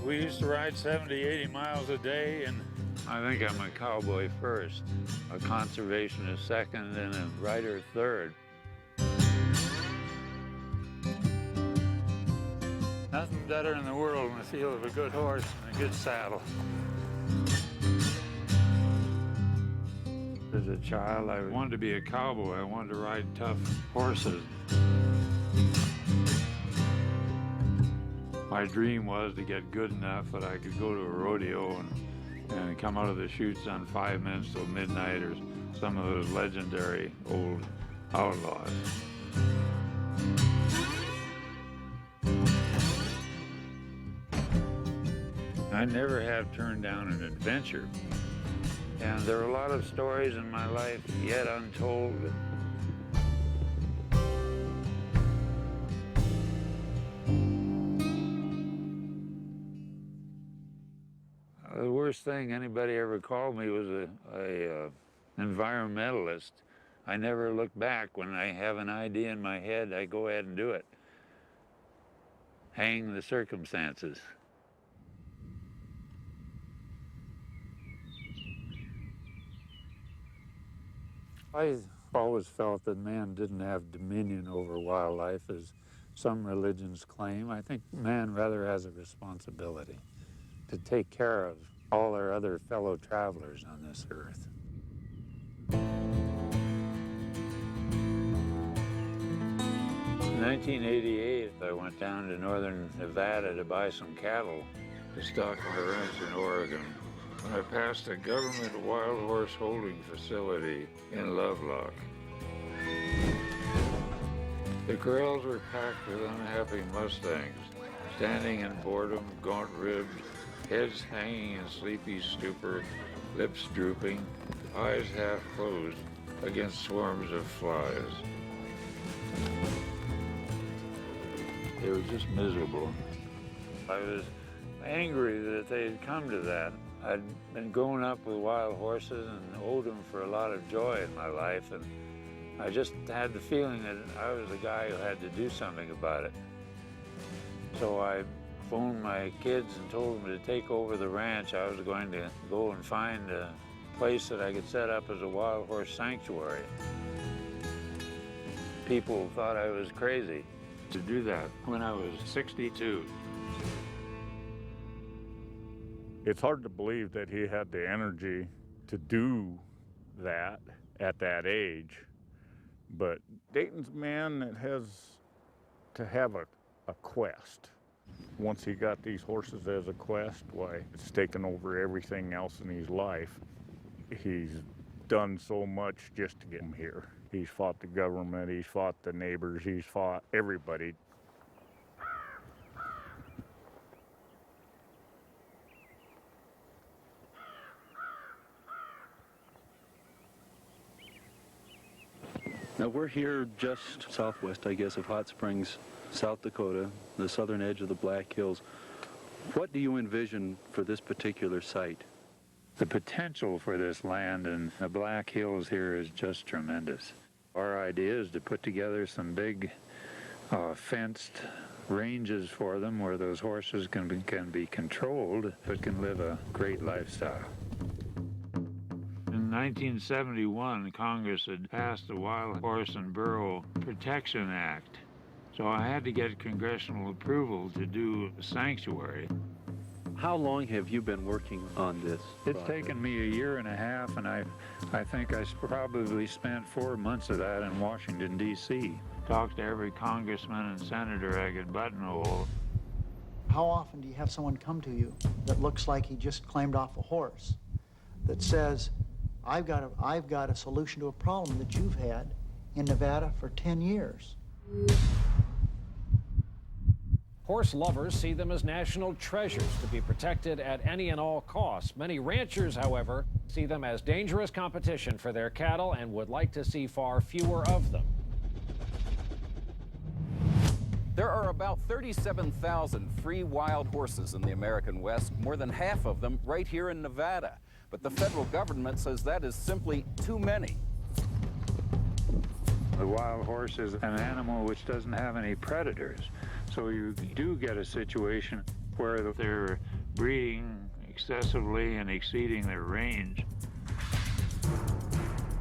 We used to ride 70, 80 miles a day, and I think I'm a cowboy first, a conservationist second, and a rider third. Nothing better in the world than the feel of a good horse and a good saddle. As a child, I wanted to be a cowboy. I wanted to ride tough horses. My dream was to get good enough that I could go to a rodeo and come out of the chutes on 5 minutes till midnight, or some of those legendary old outlaws. I never have turned down an adventure. And there are a lot of stories in my life yet untold. The worst thing anybody ever called me was a environmentalist. I never look back. When I have an idea in my head, I go ahead and do it. Hang the circumstances. I always felt that man didn't have dominion over wildlife, as some religions claim. I think man rather has a responsibility to take care of all our other fellow travelers on this earth. In 1988, I went down to northern Nevada to buy some cattle to stock my ranch in Oregon. I passed a government wild horse holding facility in Lovelock. The corrals were packed with unhappy Mustangs, standing in boredom, gaunt-ribbed, heads hanging in sleepy stupor, lips drooping, eyes half closed against swarms of flies. They were just miserable. I was angry that they had come to that. I'd been growing up with wild horses and owed them for a lot of joy in my life, and I just had the feeling that I was the guy who had to do something about it. So I phoned my kids and told them to take over the ranch. I was going to go and find a place that I could set up as a wild horse sanctuary. People thought I was crazy to do that when I was 62. It's hard to believe that he had the energy to do that at that age, but Dayton's a man that has to have a quest. Once he got these horses as a quest, why, it's taken over everything else in his life. He's done so much just to get him here. He's fought the government, he's fought the neighbors, he's fought everybody. Now we're here just southwest, I guess, of Hot Springs, South Dakota, the southern edge of the Black Hills. What do you envision for this particular site? The potential for this land in the Black Hills here is just tremendous. Our idea is to put together some big fenced ranges for them where those horses can be controlled but can live a great lifestyle. In 1971, Congress had passed the Wild Horse and Burro Protection Act. So I had to get congressional approval to do a sanctuary. How long have you been working on this It's project? taken me a year and a half, and I think I probably spent 4 months of that in Washington, D.C. Talked to every congressman and senator I could buttonhole. How often do you have someone come to you that looks like he just claimed off a horse, that says, I've got a solution to a problem that you've had in Nevada for 10 years? Horse lovers see them as national treasures to be protected at any and all costs. Many ranchers, however, see them as dangerous competition for their cattle and would like to see far fewer of them. There are about 37,000 free wild horses in the American West, more than half of them right here in Nevada. But the federal government says that is simply too many. The wild horse is an animal which doesn't have any predators. So you do get a situation where they're breeding excessively and exceeding their range.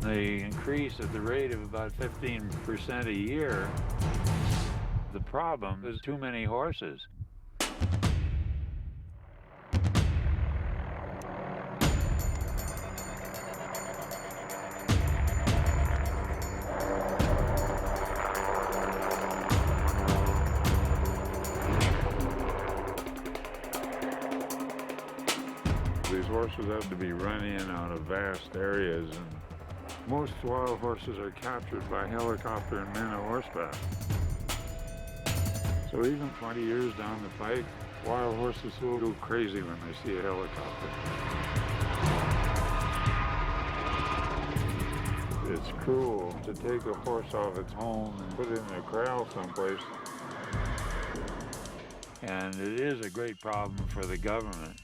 They increase at the rate of about 15% a year. The problem is too many horses. These horses have to be run in out of vast areas, and most wild horses are captured by helicopter and men on horseback. So even 20 years down the pike, wild horses will go crazy when they see a helicopter. It's cruel to take a horse off its home and put it in a corral someplace. And it is a great problem for the government.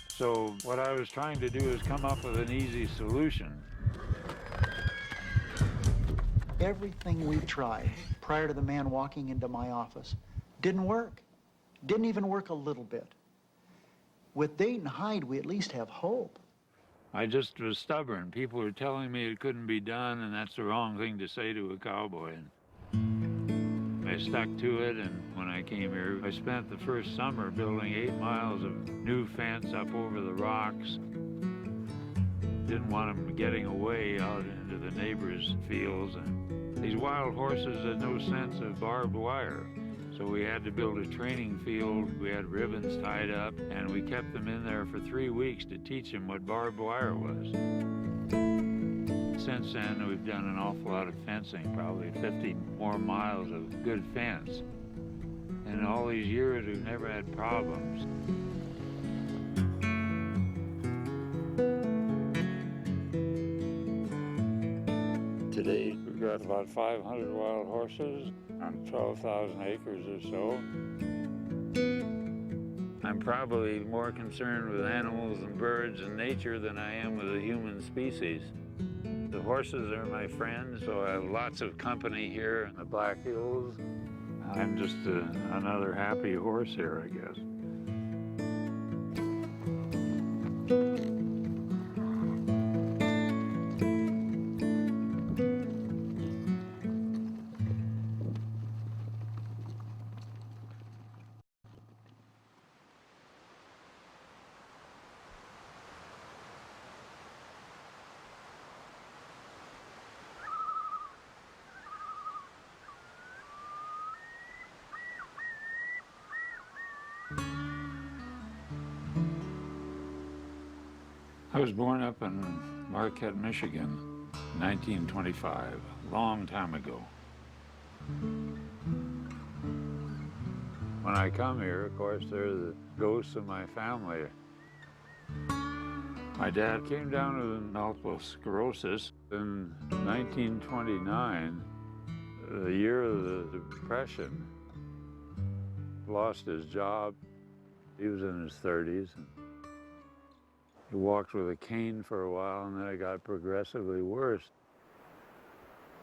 So what I was trying to do is come up with an easy solution. Everything we tried prior to the man walking into my office didn't work. Didn't even work a little bit. With Dayton Hyde, we at least have hope. I just was stubborn. People were telling me it couldn't be done, and that's the wrong thing to say to a cowboy. I stuck to it, and when I came here, I spent the first summer building 8 miles of new fence up over the rocks. Didn't want them getting away out into the neighbors' fields. And these wild horses had no sense of barbed wire. So we had to build a training field. We had ribbons tied up, and we kept them in there for 3 weeks to teach them what barbed wire was. Since then, we've done an awful lot of fencing, probably 50 more miles of good fence. And in all these years, we've never had problems. Today, we've got about 500 wild horses on 12,000 acres or so. I'm probably more concerned with animals and birds and nature than I am with the human species. The horses are my friends, so I have lots of company here in the Black Hills. I'm just another happy horse here, I guess. I was born up in Marquette, Michigan, 1925, a long time ago. When I come here, of course, they're the ghosts of my family. My dad came down with multiple sclerosis in 1929, the year of the Depression. Lost his job. He was in his 30s. He walked with a cane for a while, and then it got progressively worse.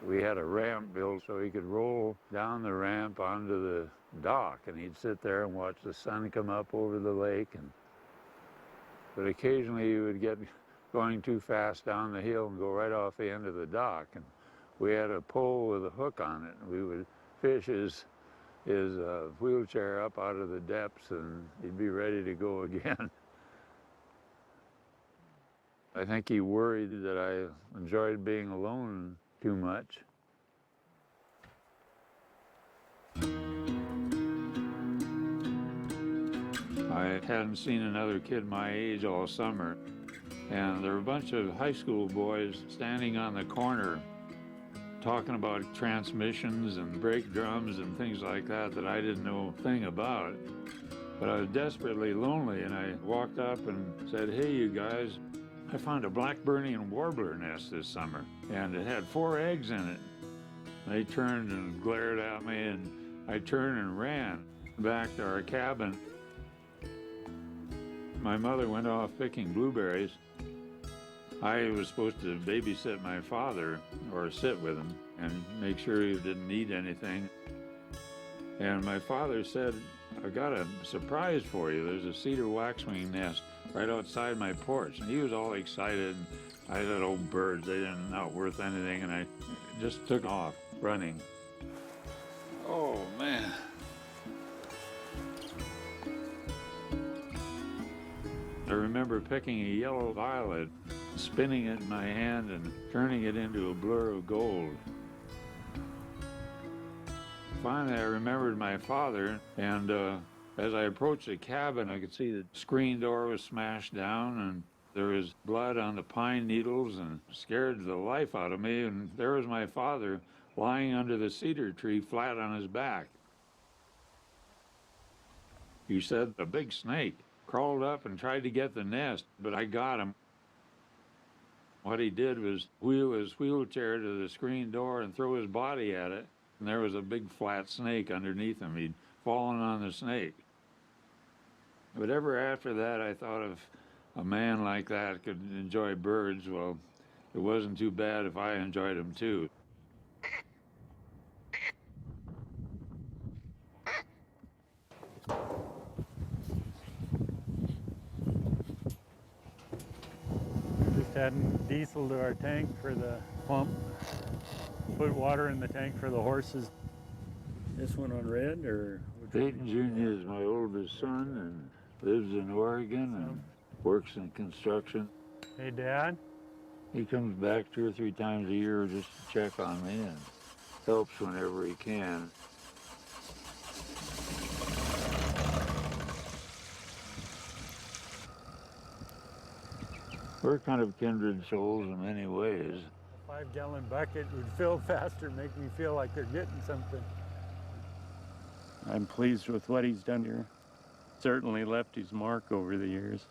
We had a ramp built so he could roll down the ramp onto the dock, and he'd sit there and watch the sun come up over the lake. But occasionally he would get going too fast down the hill and go right off the end of the dock. And we had a pole with a hook on it, and we would fish his wheelchair up out of the depths, and he'd be ready to go again. I think he worried that I enjoyed being alone too much. I hadn't seen another kid my age all summer, and there were a bunch of high school boys standing on the corner talking about transmissions and brake drums and things like that I didn't know a thing about. But I was desperately lonely, and I walked up and said, "Hey, you guys, I found a blackburnian warbler nest this summer, and it had 4 eggs in it." They turned and glared at me, and I turned and ran back to our cabin. My mother went off picking blueberries. I was supposed to babysit my father, or sit with him, and make sure he didn't need anything. And my father said, I got a surprise for you. There's a cedar waxwing nest right outside my porch. And he was all excited. I had old birds. They didn't not worth anything. And I just took off running. Oh, man. I remember picking a yellow violet, spinning it in my hand and turning it into a blur of gold. Finally, I remembered my father, and as I approached the cabin, I could see the screen door was smashed down, and there was blood on the pine needles, and scared the life out of me, and there was my father lying under the cedar tree flat on his back. He said a big snake crawled up and tried to get the nest, but I got him. What he did was wheel his wheelchair to the screen door and throw his body at it. And there was a big flat snake underneath him. He'd fallen on the snake. But ever after that, I thought if a man like that could enjoy birds, well, it wasn't too bad if I enjoyed them too. We just adding diesel to our tank for the pump. Put water in the tank for the horses. This one on red, or? Dayton Jr. is my oldest son and lives in Oregon and works in construction. Hey, Dad. He comes back 2 or 3 times a year just to check on me and helps whenever he can. We're kind of kindred souls in many ways. A 5-gallon bucket would fill faster, make me feel like they're getting something. I'm pleased with what he's done here. Certainly left his mark over the years.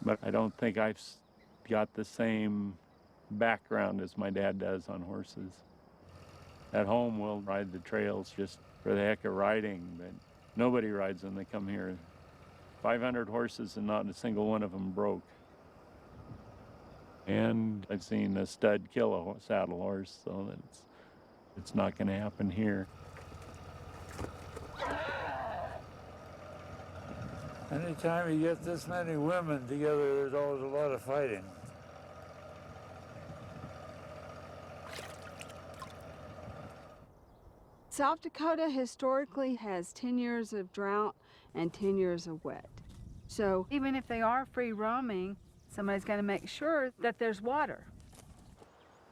But I don't think I've got the same background as my dad does on horses. At home, we'll ride the trails just for the heck of riding, but nobody rides when they come here. 500 horses and not a single one of them broke. And I've seen a stud kill a saddle horse, so that it's not going to happen here. Anytime you get this many women together, there's always a lot of fighting. South Dakota historically has 10 years of drought and 10 years of wet. So even if they are free roaming, somebody's got to make sure that there's water.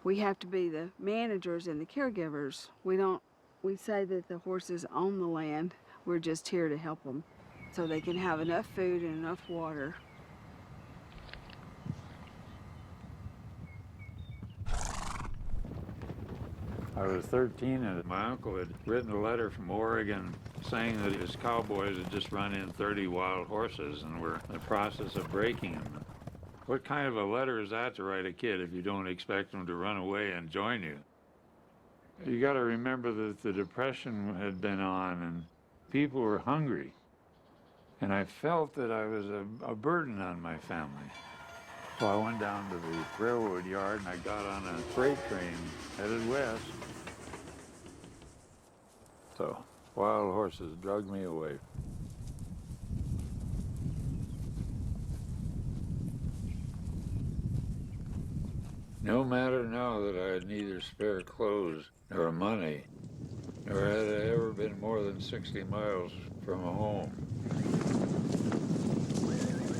We have to be the managers and the caregivers. We say that the horses own the land. We're just here to help them so they can have enough food and enough water. I was 13 and my uncle had written a letter from Oregon saying that his cowboys had just run in 30 wild horses and were in the process of breaking them. What kind of a letter is that to write a kid if you don't expect them to run away and join you? You got to remember that the Depression had been on and people were hungry. And I felt that I was a burden on my family. So I went down to the railroad yard and I got on a freight train headed west. So wild horses drug me away. No matter now that I had neither spare clothes nor money, nor had I ever been more than 60 miles from a home.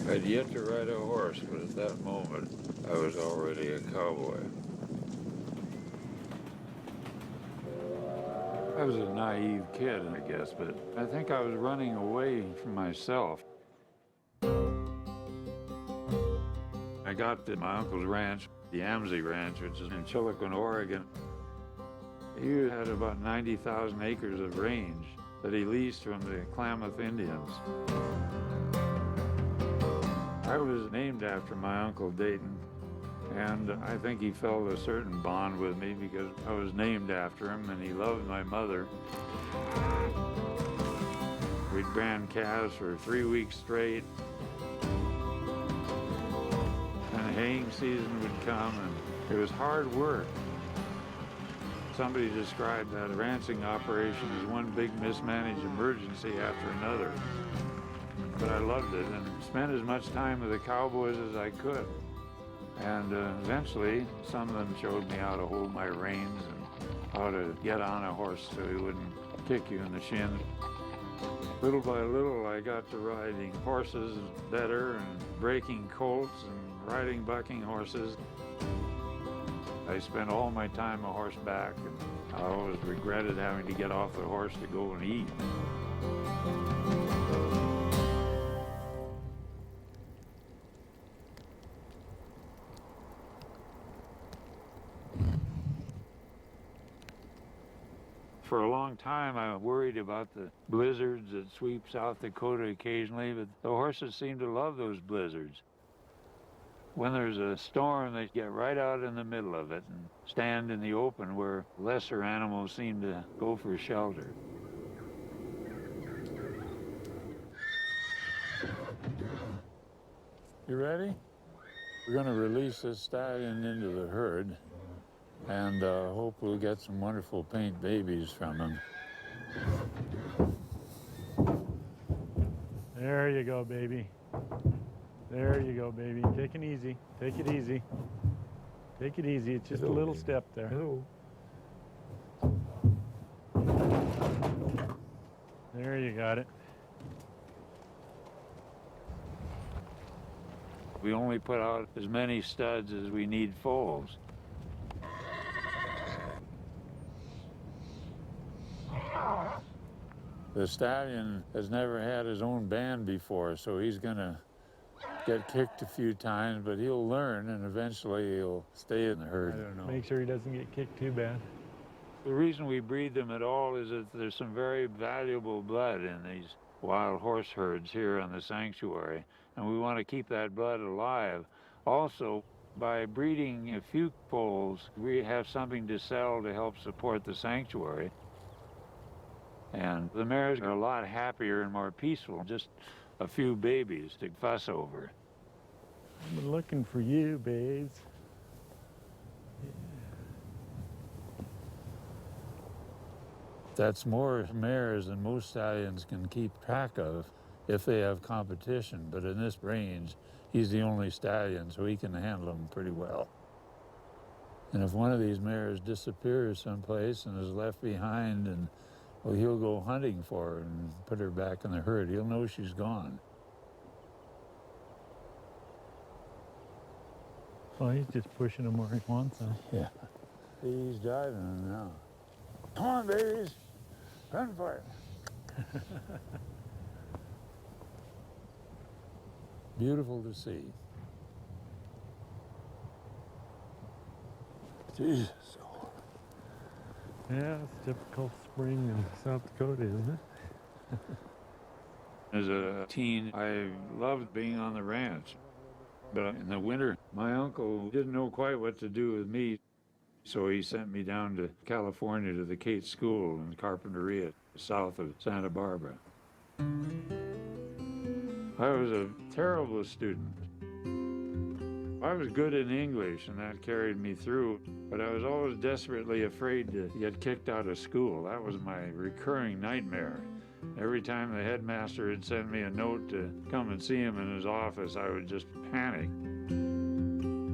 I'd yet to ride a horse, but at that moment, I was already a cowboy. I was a naive kid, I guess, but I think I was running away from myself. I got to my uncle's ranch, the Yamsi Ranch, which is in Chiloquin, Oregon. He had about 90,000 acres of range that he leased from the Klamath Indians. I was named after my Uncle Dayton, and I think he felt a certain bond with me because I was named after him and he loved my mother. We'd ran calves for 3 weeks straight, and haying season would come and it was hard work. Somebody described that ranching operation as one big mismanaged emergency after another. But I loved it and spent as much time with the cowboys as I could. And eventually, some of them showed me how to hold my reins and how to get on a horse so he wouldn't kick you in the shin. Little by little, I got to riding horses better and breaking colts and riding bucking horses. I spent all my time a horseback, and I always regretted having to get off the horse to go and eat. For a long time, I worried about the blizzards that sweep South Dakota occasionally, but the horses seem to love those blizzards. When there's a storm, they get right out in the middle of it and stand in the open where lesser animals seem to go for shelter. You ready? We're going to release this stallion into the herd and hope we'll get some wonderful paint babies from him. There you go, baby. There you go, baby. Take it easy. Take it easy. Take it easy. It's just a little step there. Hello. There you got it. We only put out as many studs as we need foals. The stallion has never had his own band before, so he's gonna get kicked a few times, but he'll learn and eventually he'll stay in the herd. I don't know. Make sure he doesn't get kicked too bad. The reason we breed them at all is that there's some very valuable blood in these wild horse herds here on the sanctuary, and we want to keep that blood alive. Also, by breeding a few foals, we have something to sell to help support the sanctuary. And the mares are a lot happier and more peaceful, just a few babies to fuss over. I've been looking for you, babes. That's more mares than most stallions can keep track of if they have competition, but in this range, he's the only stallion, so he can handle them pretty well. And if one of these mares disappears someplace and is left behind, and well, he'll go hunting for her and put her back in the herd. He'll know she's gone. Well, he's just pushing him where he wants him. Yeah. He's driving them now. Come on, babies. Run for it. Beautiful to see. Jesus. Yeah, it's typical spring in South Dakota, isn't it? As a teen, I loved being on the ranch. But in the winter, my uncle didn't know quite what to do with me. So he sent me down to California to the Kate School in Carpinteria, south of Santa Barbara. I was a terrible student. I was good in English, and that carried me through, but I was always desperately afraid to get kicked out of school. That was my recurring nightmare. Every time the headmaster would send me a note to come and see him in his office, I would just panic.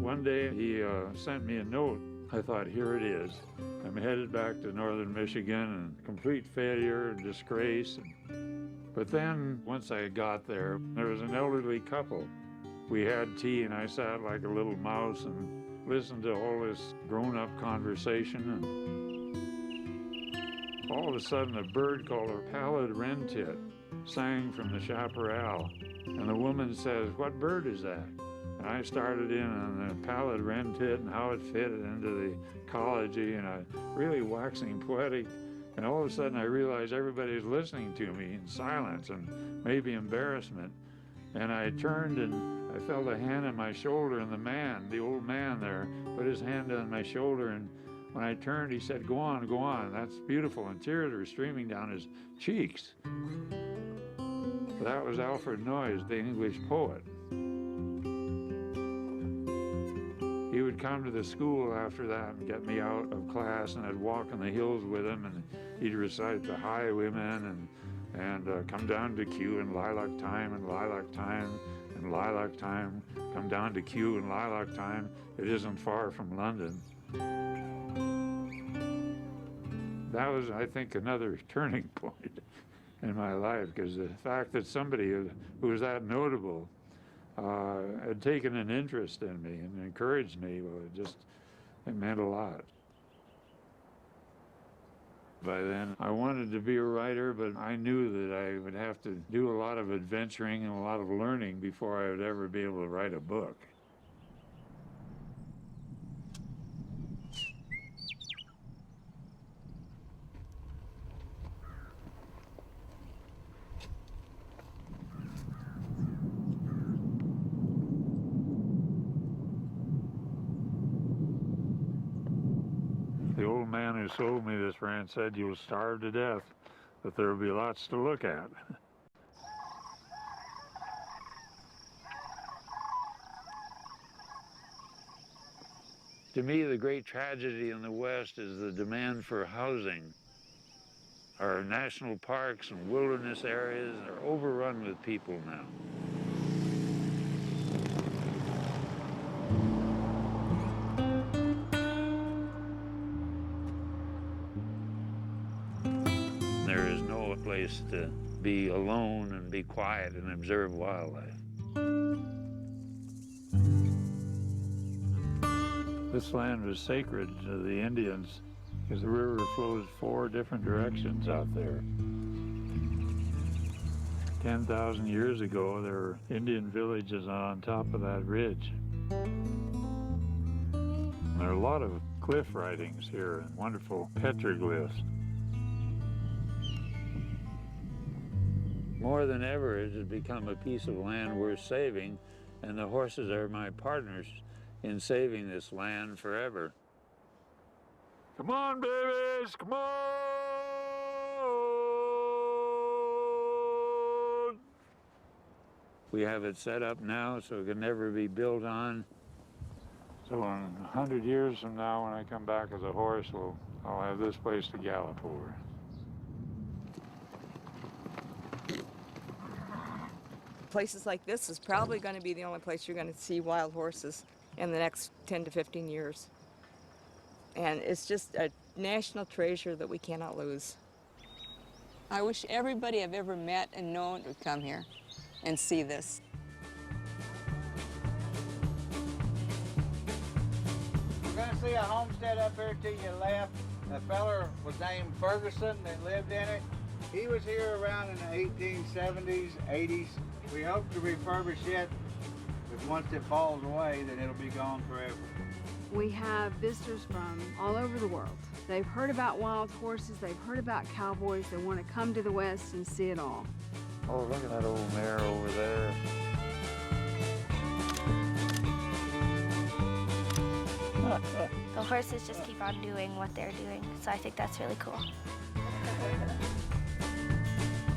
One day, he sent me a note. I thought, here it is. I'm headed back to northern Michigan, and complete failure and disgrace. But then, once I got there was an elderly couple. We had tea, and I sat like a little mouse and listened to all this grown-up conversation. And all of a sudden, a bird called a pallid wren tit sang from the chaparral. And the woman says, "What bird is that?" And I started in on the pallid wren tit and how it fit into the ecology, and I really waxing poetic. And all of a sudden, I realized everybody was listening to me in silence and maybe embarrassment. And I turned and I felt a hand on my shoulder, and the old man there, put his hand on my shoulder, and when I turned, he said, go on, that's beautiful," and tears were streaming down his cheeks. That was Alfred Noyes, the English poet. He would would come to the school after that and get me out of class, and I'd walk in the hills with him, and he'd recite the Highwaymen and come down to Q and lilac time and lilac time and lilac time. Come down to Q and lilac time. It isn't far from London. That was, I think, another turning point in my life, because the fact that somebody who was that notable had taken an interest in me and encouraged me, well, it meant a lot. By then, I wanted to be a writer, but I knew that I would have to do a lot of adventuring and a lot of learning before I would ever be able to write a book. The old man who sold me this ranch said, "You'll starve to death, but there will be lots to look at." To me, the great tragedy in the West is the demand for housing. Our national parks and wilderness areas are overrun with people now. There is no place to be alone and be quiet and observe wildlife. This land was sacred to the Indians because the river flows 4 different directions out there. 10,000 years ago, there were Indian villages on top of that ridge. There are a lot of cliff writings here and wonderful petroglyphs. More than ever, it has become a piece of land worth saving, and the horses are my partners in saving this land forever. Come on, babies, come on! We have it set up now so it can never be built on. So in 100 years from now, when I come back as a horse, I'll have this place to gallop over. Places like this is probably going to be the only place you're going to see wild horses in the next 10 to 15 years. And it's just a national treasure that we cannot lose. I wish everybody I've ever met and known would come here and see this. You're going to see a homestead up here to your left. A feller was named Ferguson that lived in it. He was here around in the 1870s, 80s. We hope to refurbish it, but once it falls away, then it'll be gone forever. We have visitors from all over the world. They've heard about wild horses, they've heard about cowboys, they want to come to the West and see it all. Oh, look at that old mare over there. The horses just keep on doing what they're doing, so I think that's really cool.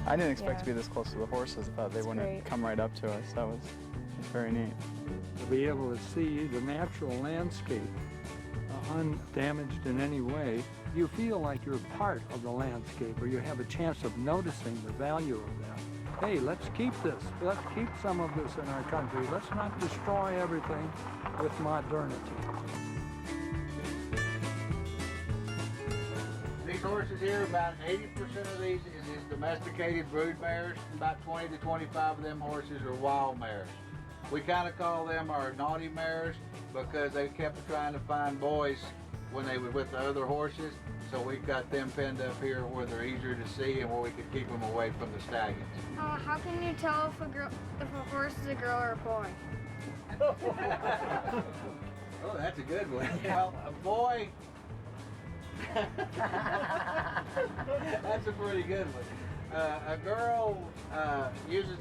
I didn't expect to be this close to the horses. I thought they wouldn't come right up to us. That was very neat. To be able to see the natural landscape undamaged in any way, you feel like you're part of the landscape, or you have a chance of noticing the value of that. Hey, let's keep this. Let's keep some of this in our country. Let's not destroy everything with modernity. These horses here, about 80% of these is domesticated brood mares. About 20 to 25 of them horses are wild mares. We kind of call them our naughty mares because they kept trying to find boys when they were with the other horses. So we've got them penned up here where they're easier to see and where we could keep them away from the stallions. How can you tell if a horse is a girl or a boy? Oh, that's a good one. Well, a boy... That's a pretty good one. A girl uses...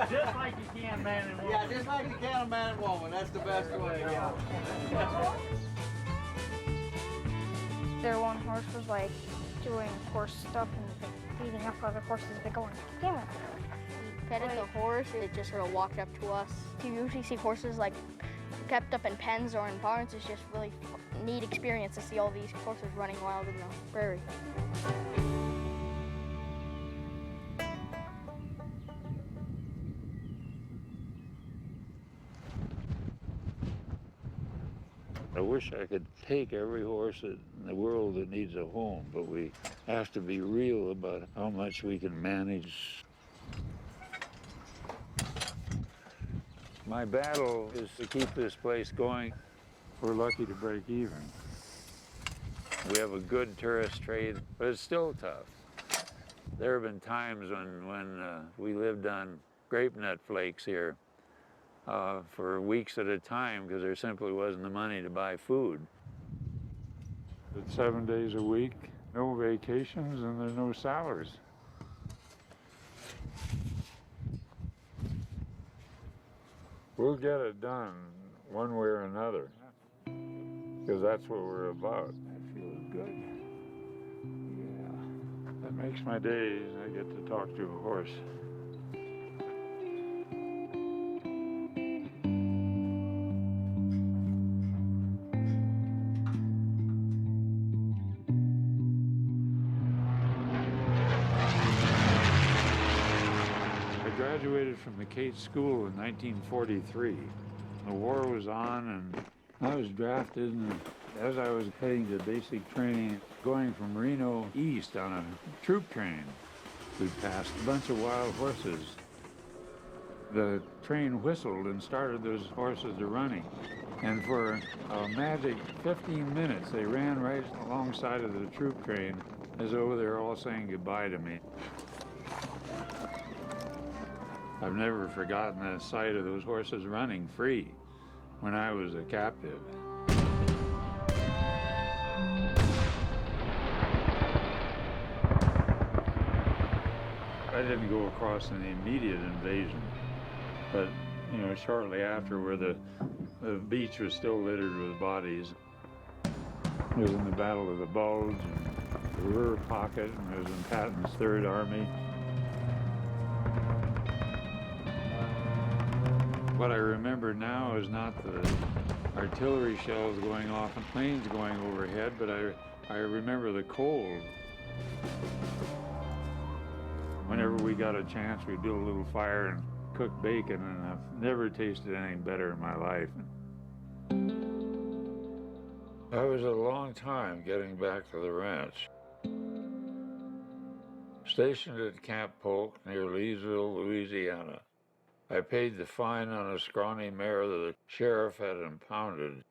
Just like you can man and woman. Yeah, just like you can a man and woman. That's the best way. Yeah. Their one horse was like doing horse stuff and beating up other horses. They're going, damn it. We petted the horse, it just sort of walked up to us. You usually see horses like kept up in pens or in barns. It's just really neat experience to see all these horses running wild in the prairie. I wish I could take every horse in the world that needs a home, but we have to be real about how much we can manage. My battle is to keep this place going. We're lucky to break even. We have a good tourist trade, but it's still tough. There have been times when we lived on grape nut flakes here for weeks at a time because there simply wasn't the money to buy food. It's 7 days a week, no vacations, and there's no salaries. We'll get it done one way or another, because that's what we're about. That feels good. Yeah, that makes my days. I get to talk to a horse. I graduated from the Cates School in 1943. The war was on and I was drafted, and as I was heading to basic training, going from Reno east on a troop train, we passed a bunch of wild horses. The train whistled and started those horses to running. And for a magic 15 minutes, they ran right alongside of the troop train as though they were all saying goodbye to me. I've never forgotten that sight of those horses running free when I was a captive. I didn't go across an immediate invasion, but shortly after, where the beach was still littered with bodies. It was in the Battle of the Bulge and the Ruhr Pocket, and it was in Patton's Third Army. What I remember now is not the artillery shells going off and planes going overhead, but I remember the cold. Whenever we got a chance, we'd do a little fire and cook bacon, and I've never tasted anything better in my life. I was a long time getting back to the ranch. Stationed at Camp Polk near Leesville, Louisiana, I paid the fine on a scrawny mare that the sheriff had impounded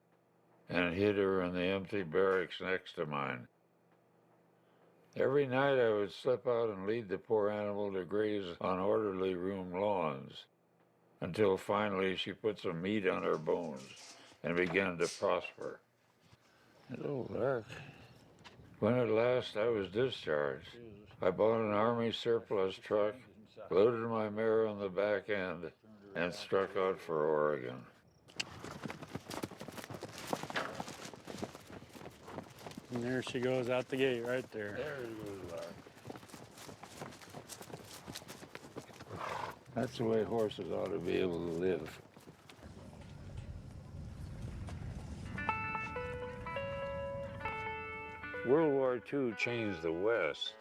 and hid her in the empty barracks next to mine. Every night I would slip out and lead the poor animal to graze on orderly room lawns until finally she put some meat on her bones and began to prosper. Hello, Lark. When at last I was discharged, I bought an Army surplus truck, loaded my mare on the back end, and struck out for Oregon. And there she goes out the gate right there. There she goes, Lark. That's the way horses ought to be able to live. World War II changed the West.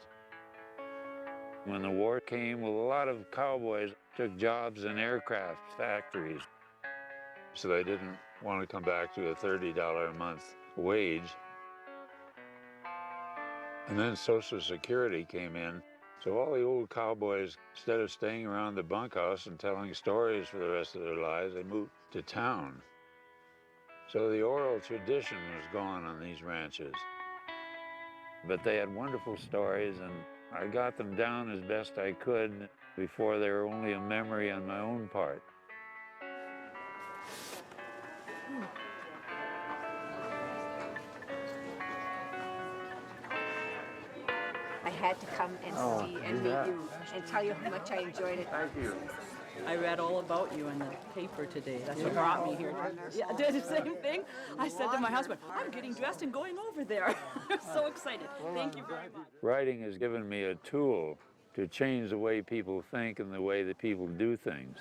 When the war came, well, a lot of cowboys took jobs in aircraft factories. So they didn't want to come back to a $30 a month wage. And then Social Security came in. So all the old cowboys, instead of staying around the bunkhouse and telling stories for the rest of their lives, they moved to town. So the oral tradition was gone on these ranches. But they had wonderful stories, and I got them down as best I could before they were only a memory on my own part. I had to come and see and meet you and tell you how much I enjoyed it. Thank you. I read all about you in the paper today. That's what brought me here. Yeah, I did the same thing. I said to my husband, I'm getting dressed and going over there. I'm so excited. Thank you very much. Writing has given me a tool to change the way people think and the way that people do things.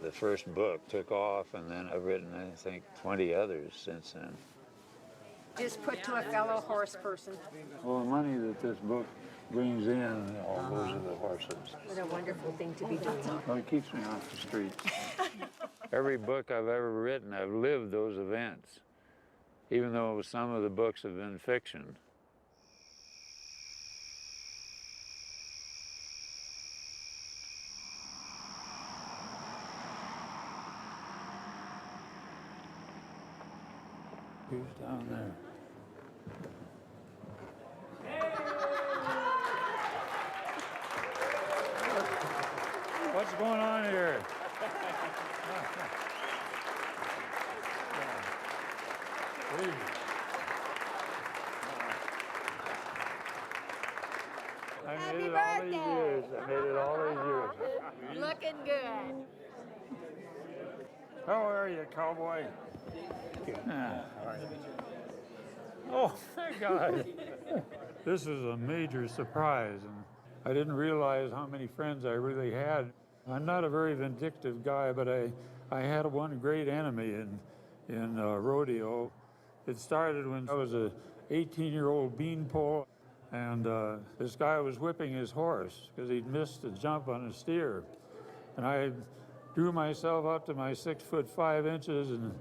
The first book took off, and then I've written, I think, 20 others since then. Just put to a fellow horse person. Well, the money that this book brings in all goes to the horses. What a wonderful thing to be doing. Well, it keeps me off the streets. Every book I've ever written, I've lived those events, even though some of the books have been fiction. Who's down there? What's going on here? I made it all these years. I made it all these years. Looking good. How are you, cowboy? Oh, thank God. This is a major surprise, and I didn't realize how many friends I really had. I'm not a very vindictive guy, but I had one great enemy in rodeo. It started when I was a 18-year-old beanpole, and this guy was whipping his horse because he'd missed a jump on a steer. And I drew myself up to my 6'5" and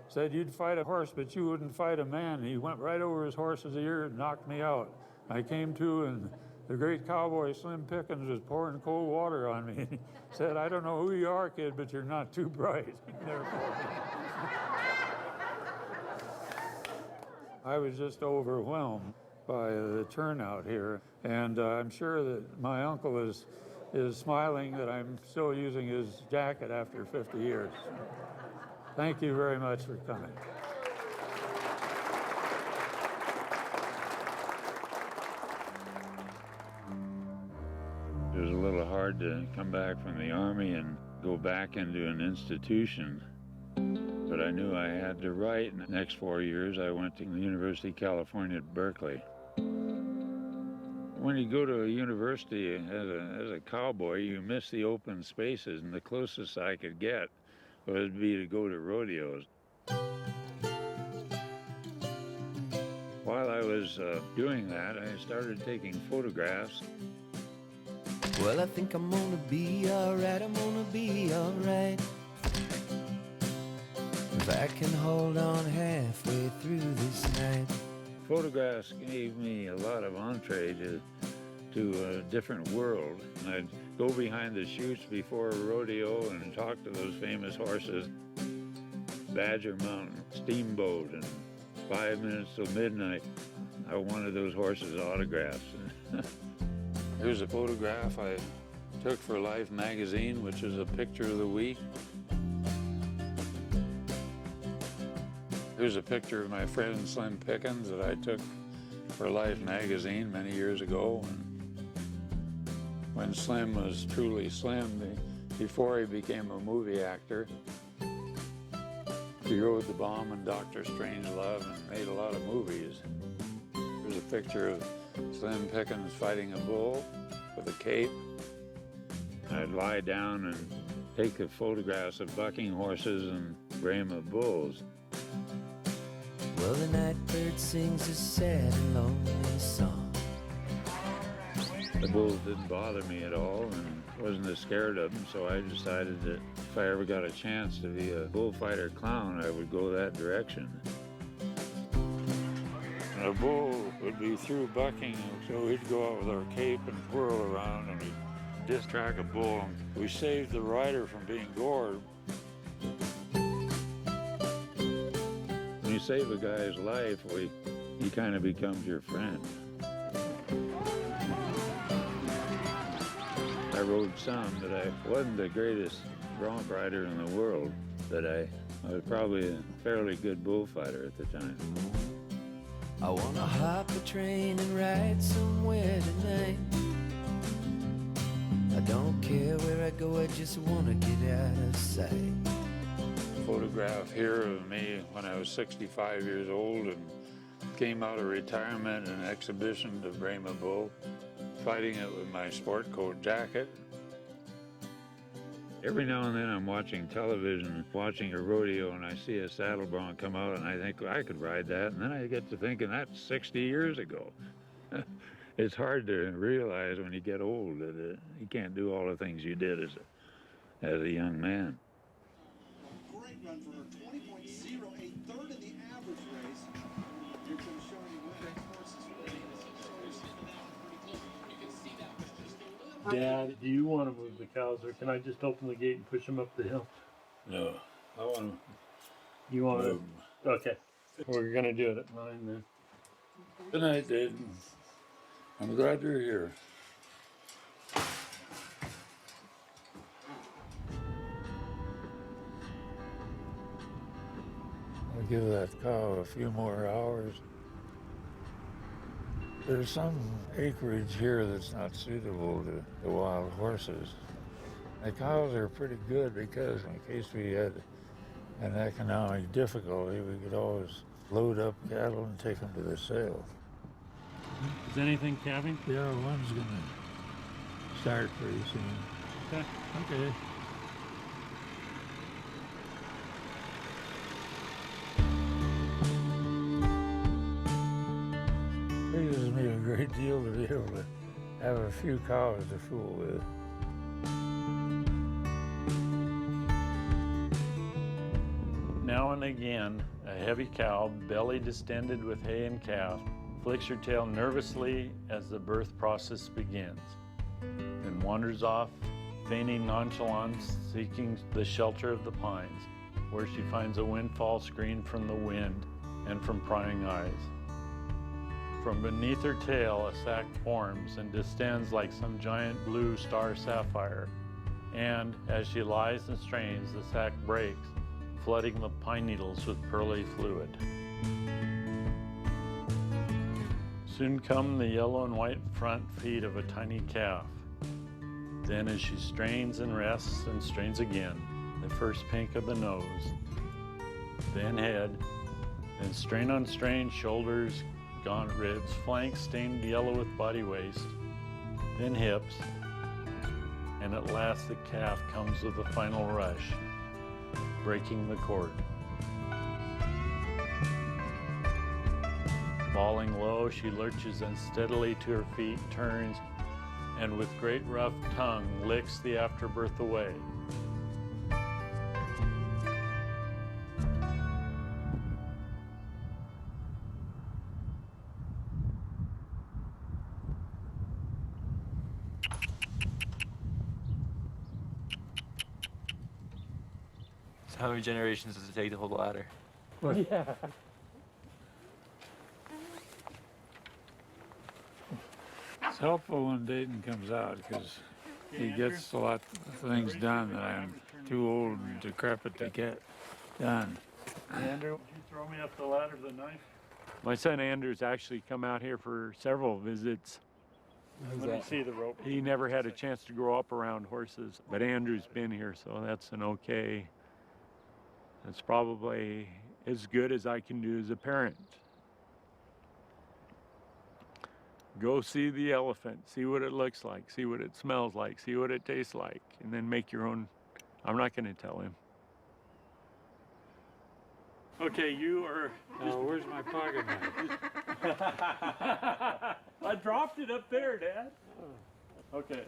said, "You'd fight a horse, but you wouldn't fight a man." He went right over his horse's ear and knocked me out. I came to, and the great cowboy Slim Pickens was pouring cold water on me. He said, "I don't know who you are, kid, but you're not too bright." I was just overwhelmed by the turnout here, and I'm sure that my uncle is smiling that I'm still using his jacket after 50 years. Thank you very much for coming. It was a little hard to come back from the Army and go back into an institution, but I knew I had to write. In the next 4 years, I went to the University of California at Berkeley. When you go to a university as a cowboy, you miss the open spaces, and the closest I could get would be to go to rodeos. While I was doing that, I started taking photographs. Well, I think I'm gonna be alright, I'm gonna be alright. If I can hold on halfway through this night. Photographs gave me a lot of entree to a different world. I'd go behind the chutes before a rodeo and talk to those famous horses. Badger Mountain, Steamboat, and 5 minutes till midnight. I wanted those horses' autographs. Here's a photograph I took for Life magazine, which is a picture of the week. Here's a picture of my friend Slim Pickens that I took for Life magazine many years ago. When Slim was truly Slim, before he became a movie actor. He rode the bomb in Dr. Strangelove and made a lot of movies. Here's a picture of Slim Pickens fighting a bull with a cape. I'd lie down and take the photographs of bucking horses and Brahma bulls. Well, the night bird sings a sad and lonely song. The bulls didn't bother me at all, and wasn't as scared of them, so I decided that if I ever got a chance to be a bullfighter clown, I would go that direction. And a bull would be through bucking, so he'd go out with our cape and whirl around, and we'd distract a bull. We saved the rider from being gored. When you save a guy's life, he kind of becomes your friend. I rode some, but I wasn't the greatest bronc rider in the world, but I was probably a fairly good bullfighter at the time. I wanna hop a train and ride somewhere tonight. I don't care where I go, I just wanna get out of sight. Photograph here of me when I was 65 years old and came out of retirement in an exhibition to Brahma bull, fighting it with my sport coat jacket. Every now and then I'm watching television, watching a rodeo, and I see a saddle bronc come out, and I think, well, I could ride that. And then I get to thinking, that's 60 years ago. It's hard to realize when you get old that you can't do all the things you did as a young man. Great run for her, 20.08, third in the average race. Here comes showing Mustang horses. Dad, do you want to move the cows, or can I just open the gate and push them up the hill? No, I want to. You want to? Okay, we're gonna do it at 9 then. Good night, Dayton. I'm glad you're here. I'll give that cow a few more hours. There's some acreage here that's not suitable to the wild horses. The cows are pretty good because in case we had an economic difficulty, we could always load up cattle and take them to the sale. Is anything calving? Yeah, one's gonna start pretty soon. Okay. Okay. It gives me a great deal to be able to have a few cows to fool with. Now and again, a heavy cow, belly distended with hay and calf, flicks her tail nervously as the birth process begins, then wanders off, feigning nonchalance, seeking the shelter of the pines, where she finds a windfall screened from the wind and from prying eyes. From beneath her tail, a sac forms and distends like some giant blue star sapphire, and as she lies and strains, the sac breaks, flooding the pine needles with pearly fluid. Soon come the yellow and white front feet of a tiny calf. Then as she strains and rests and strains again, the first pink of the nose, then head, then strain on strain, shoulders, gaunt ribs, flanks stained yellow with body waste, then hips, and at last the calf comes with a final rush, breaking the cord. Falling low, she lurches unsteadily to her feet, turns, and with great rough tongue licks the afterbirth away. So how many generations does it take to hold a ladder? Yeah. It's helpful when Dayton comes out because he gets a lot of things done that I'm too old and decrepit to get done. Andrew, would you throw me up the ladder with a knife? My son Andrew's actually come out here for several visits. Let me see the rope. He never had a chance to grow up around horses, but Andrew's been here, so that's an okay. That's probably as good as I can do as a parent. Go see the elephant, see what it looks like, see what it smells like, see what it tastes like, and then make your own. I'm not going to tell him. Okay, you are. Now, where's my pocket knife? I dropped it up there, Dad. Okay.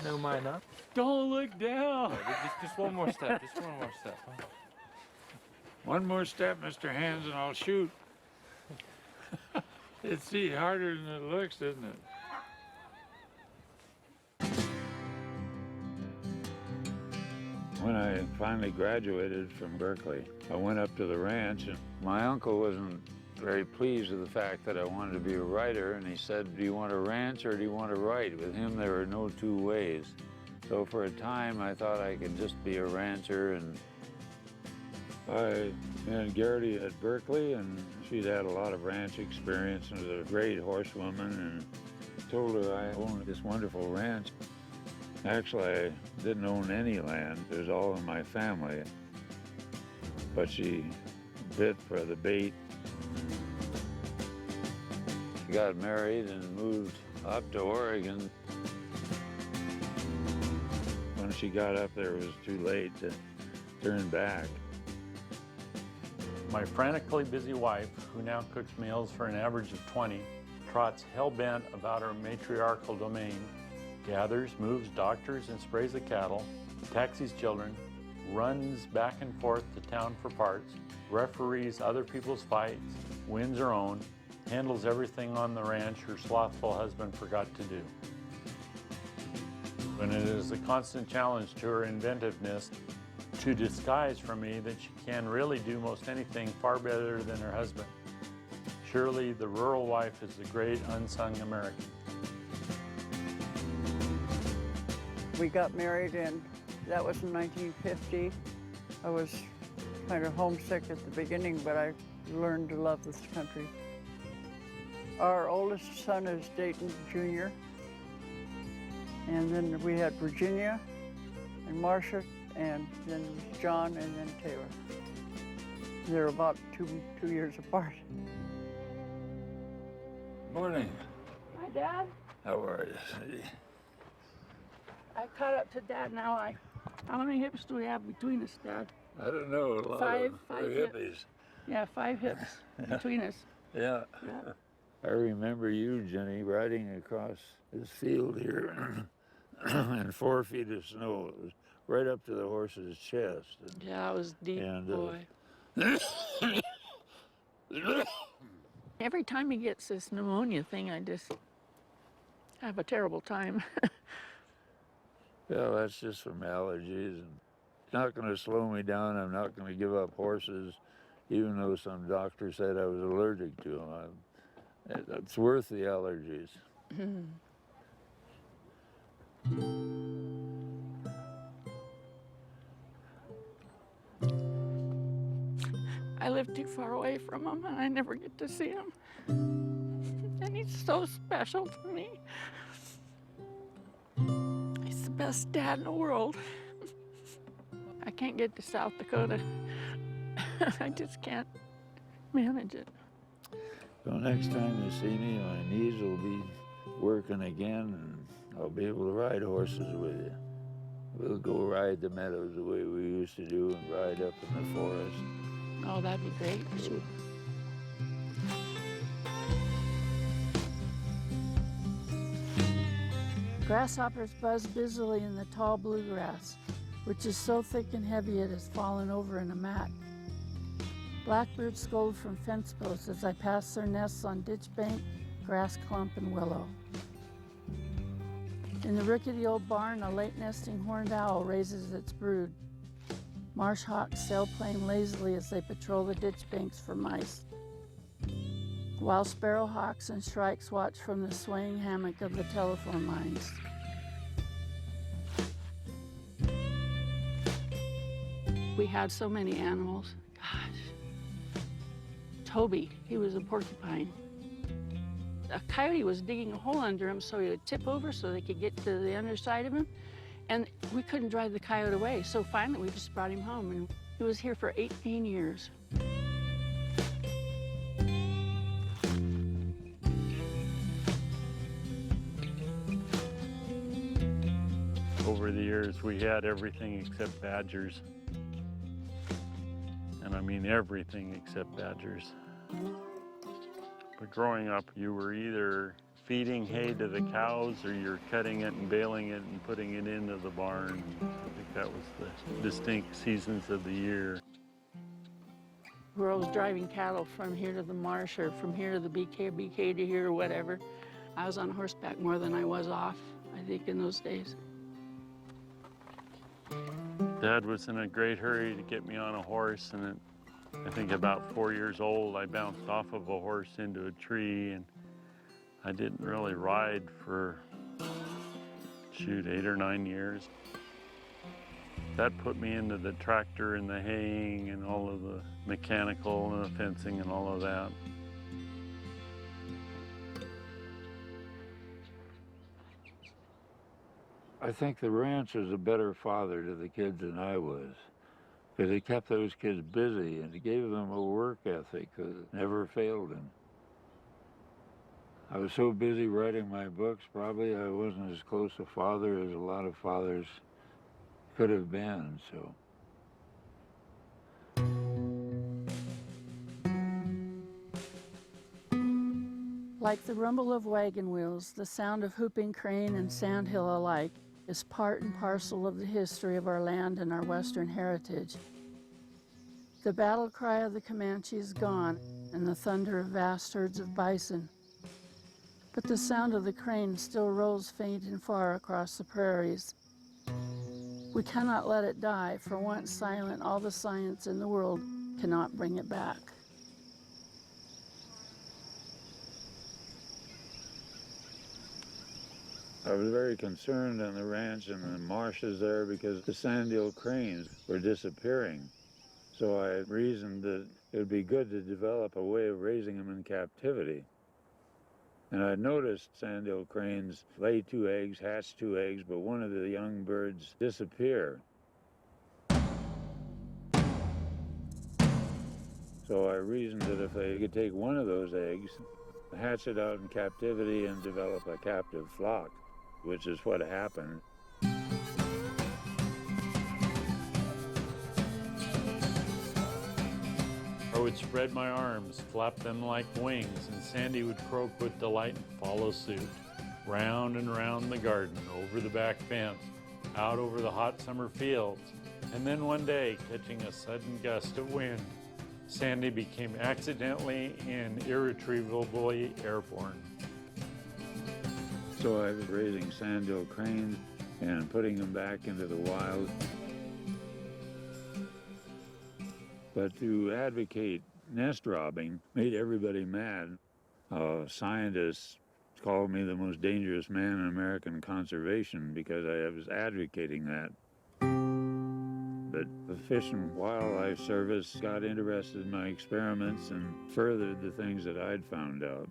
No, mine up. Don't look down. Just one more step. Just one more step. Huh? One more step, Mr. Hands, and I'll shoot. It's harder than it looks, isn't it? When I finally graduated from Berkeley, I went up to the ranch, and my uncle wasn't very pleased with the fact that I wanted to be a writer, and he said, do you want to ranch or do you want to write? With him, there were no two ways. So for a time, I thought I could just be a rancher, and I met Gertie at Berkeley, and she'd had a lot of ranch experience and was a great horsewoman, and told her I owned this wonderful ranch. Actually, I didn't own any land. It was all in my family. But she bit for the bait. She got married and moved up to Oregon. When she got up there, it was too late to turn back. My frantically busy wife, who now cooks meals for an average of 20, trots hell-bent about our matriarchal domain, gathers, moves, doctors, and sprays the cattle, taxis children, runs back and forth to town for parts, referees other people's fights, wins her own, handles everything on the ranch her slothful husband forgot to do. And it is a constant challenge to her inventiveness to disguise from me that she can really do most anything far better than her husband. Surely the rural wife is the great unsung American. We got married, and that was in 1950. I was kind of homesick at the beginning, but I learned to love this country. Our oldest son is Dayton Jr., and then we had Virginia and Marcia, and then John, and then Taylor. They're about two years apart. Morning. Hi, Dad. How are you, sweetie? I caught up to Dad now. How many hips do we have between us, Dad? I don't know, a lot Five of hips. hippies. Yeah, 5 hips between us. Yeah. I remember you, Jenny, riding across this field here in 4 feet of snow. It was right up to the horse's chest. Yeah, I was deep, boy. Every time he gets this pneumonia thing, I just have a terrible time. Well, that's just from allergies. And it's not going to slow me down. I'm not going to give up horses, even though some doctor said I was allergic to them. It's worth the allergies. I live too far away from him, and I never get to see him. And he's so special to me. He's the best dad in the world. I can't get to South Dakota. I just can't manage it. So next time you see me, my knees will be working again, and I'll be able to ride horses with you. We'll go ride the meadows the way we used to do and ride up in the forest. Oh, that'd be great. Grasshoppers buzz busily in the tall bluegrass, which is so thick and heavy it has fallen over in a mat. Blackbirds scold from fence posts as I pass their nests on ditch bank, grass clump, and willow. In the rickety old barn, a late nesting horned owl raises its brood. Marsh hawks sail plane lazily as they patrol the ditch banks for mice, while sparrowhawks and shrikes watch from the swaying hammock of the telephone lines. We had so many animals. Gosh. Toby, he was a porcupine. A coyote was digging a hole under him so he would tip over so they could get to the underside of him. And we couldn't drive the coyote away, so finally we just brought him home, and he was here for 18 years. Over the years, we had everything except badgers. And I mean everything except badgers. But growing up, you were either feeding hay to the cows, or you're cutting it and baling it and putting it into the barn. I think that was the distinct seasons of the year. Where I was driving cattle from here to the marsh, or from here to the BK to here, or whatever. I was on horseback more than I was off, I think, in those days. Dad was in a great hurry to get me on a horse, and I think about 4 years old, I bounced off of a horse into a tree, and I didn't really ride for, 8 or 9 years. That put me into the tractor and the haying and all of the mechanical and the fencing and all of that. I think the ranch was a better father to the kids than I was, because he kept those kids busy and he gave them a work ethic that never failed them. I was so busy writing my books, probably I wasn't as close a father as a lot of fathers could have been, so. Like the rumble of wagon wheels, the sound of whooping crane and sandhill alike is part and parcel of the history of our land and our Western heritage. The battle cry of the Comanche is gone, and the thunder of vast herds of bison. But the sound of the crane still rolls faint and far across the prairies. We cannot let it die, for once silent, all the science in the world cannot bring it back. I was very concerned on the ranch and the marshes there because the sandhill cranes were disappearing. So I reasoned that it would be good to develop a way of raising them in captivity. And I noticed sandhill cranes lay 2 eggs, hatch 2 eggs, but one of the young birds disappear. So I reasoned that if I could take one of those eggs, hatch it out in captivity and develop a captive flock, which is what happened. I would spread my arms, flap them like wings, and Sandy would croak with delight and follow suit. Round and round the garden, over the back fence, out over the hot summer fields. And then one day, catching a sudden gust of wind, Sandy became accidentally and irretrievably airborne. So I was raising sandhill cranes and putting them back into the wild. But to advocate nest robbing made everybody mad. Scientists called me the most dangerous man in American conservation because I was advocating that. But the Fish and Wildlife Service got interested in my experiments and furthered the things that I'd found out.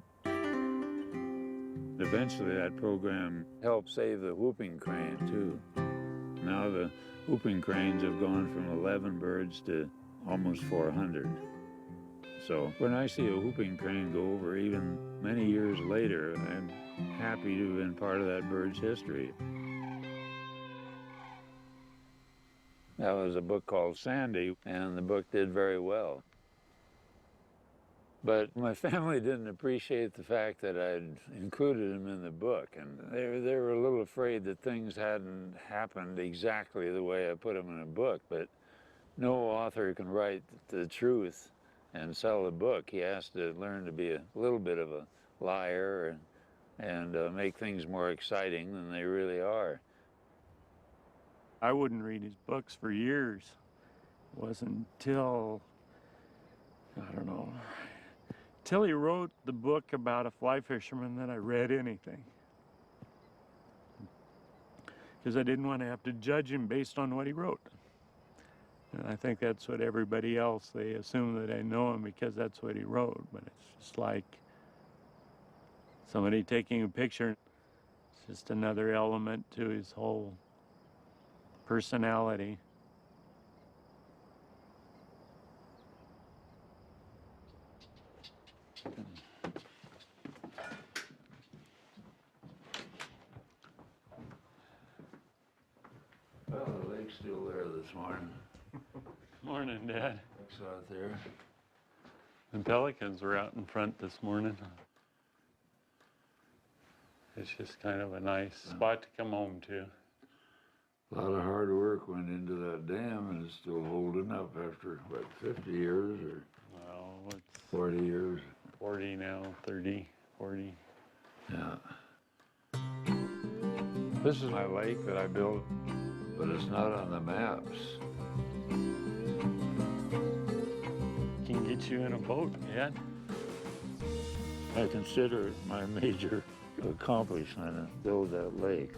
Eventually that program helped save the whooping crane too. Now the whooping cranes have gone from 11 birds to almost 400. So when I see a whooping crane go over even many years later, I'm happy to have been part of that bird's history. That was a book called Sandy, and the book did very well. But my family didn't appreciate the fact that I'd included him in the book, and they were a little afraid that things hadn't happened exactly the way I put them in a book. But no author can write the truth and sell a book. He has to learn to be a little bit of a liar and make things more exciting than they really are. I wouldn't read his books for years. It wasn't until, I don't know, till he wrote the book about a fly fisherman that I read anything. Because I didn't want to have to judge him based on what he wrote. And I think that's what everybody else, they assume that I know him because that's what he wrote. But it's just like somebody taking a picture. It's just another element to his whole personality. Well, the lake's still there this morning. Morning, Dad. Lake's out there. The pelicans were out in front this morning. It's just kind of a nice spot to come home to. A lot of hard work went into that dam, and it's still holding up after, what, 50 years or well, it's 40 years? 40 now, 30, 40. Yeah. This is my lake that I built, but it's not on the maps. Can get you in a boat, Dad. I consider it my major accomplishment to build that lake.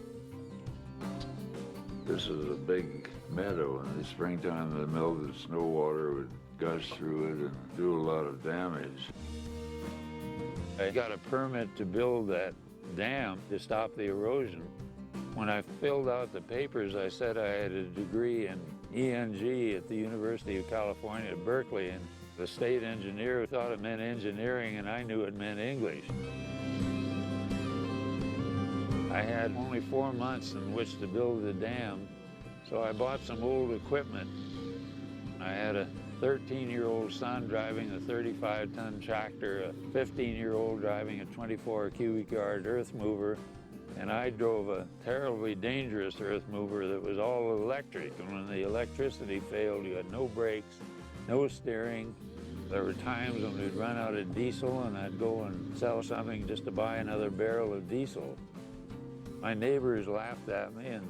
This is a big meadow. In the springtime, the melted snow water would gush through it and do a lot of damage. I got a permit to build that dam to stop the erosion. When I filled out the papers, I said I had a degree in ENG at the University of California at Berkeley, and the state engineer thought it meant engineering, and I knew it meant English. I had only 4 months in which to build the dam, So I bought some old equipment. I had a 13-year-old son driving a 35-ton tractor, a 15-year-old driving a 24 cubic yard earth mover, and I drove a terribly dangerous earth mover that was all electric. And when the electricity failed, you had no brakes, no steering. There were times when we'd run out of diesel and I'd go and sell something just to buy another barrel of diesel. My neighbors laughed at me and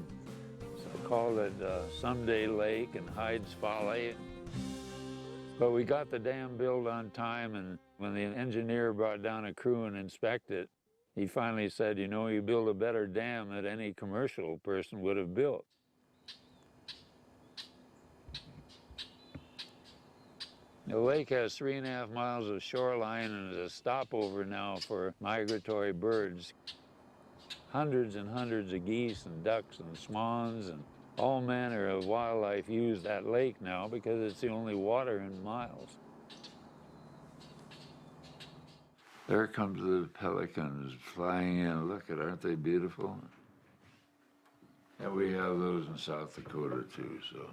called it Someday Lake and Hyde's Folly. But we got the dam built on time, and when the engineer brought down a crew and inspected it, he finally said, you know, you build a better dam than any commercial person would have built. The lake has 3.5 miles of shoreline and is a stopover now for migratory birds. Hundreds and hundreds of geese and ducks and swans and all manner of wildlife use that lake now because it's the only water in miles. There comes the pelicans flying in. Look at, aren't they beautiful? And we have those in South Dakota too, so.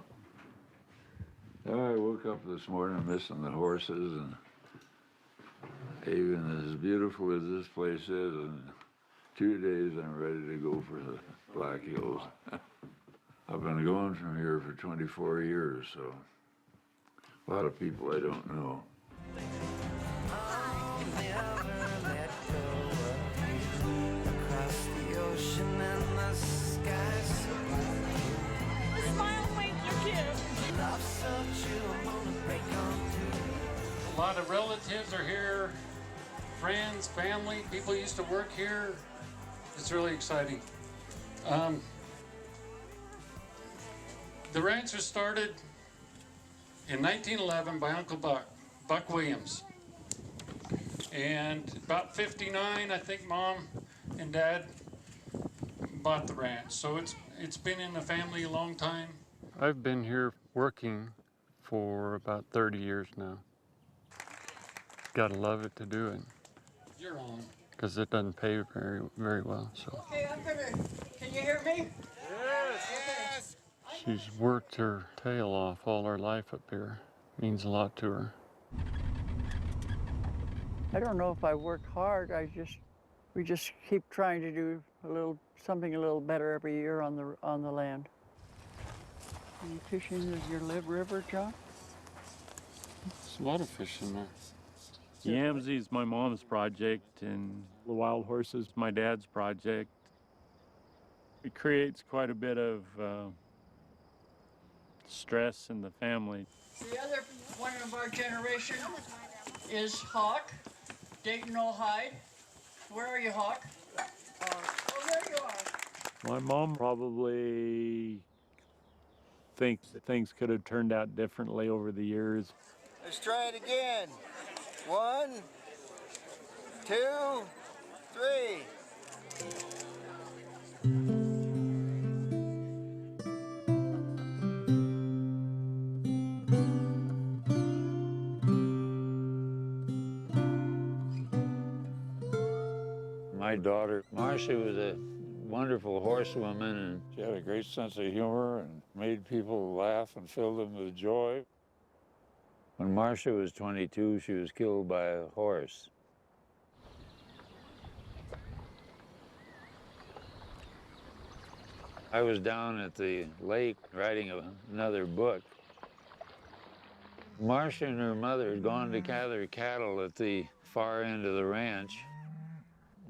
I woke up this morning missing the horses, and even as beautiful as this place is, in 2 days I'm ready to go for the Black Hills. I've been going from here for 24 years, so a lot of people I don't know. A lot of relatives are here, friends, family, people used to work here. It's really exciting. The ranch was started in 1911 by Uncle Buck Williams. And about 59, I think Mom and Dad bought the ranch. So it's been in the family a long time. I've been here working for about 30 years now. Gotta love it to do it. You're on. Because it doesn't pay very well, so. Okay, can you hear me? Yes. She's worked her tail off all her life up here. Means a lot to her. I don't know if I work hard. We just keep trying to do something a little better every year on the land. Are you fishing in your river, John? There's a lot of fish in there. Yamsi is my mom's project, and the wild horses my dad's project. It creates quite a bit of stress in the family. The other one of our generation is Hawk, Dayton Hyde. Where are you, Hawk? Oh, there you are. My mom probably thinks that things could have turned out differently over the years. Let's try it again. 1, 2, 3. My daughter, Marcia, was a wonderful horsewoman, and she had a great sense of humor and made people laugh and filled them with joy. When Marcia was 22, she was killed by a horse. I was down at the lake writing another book. Marcia and her mother had gone to gather cattle at the far end of the ranch.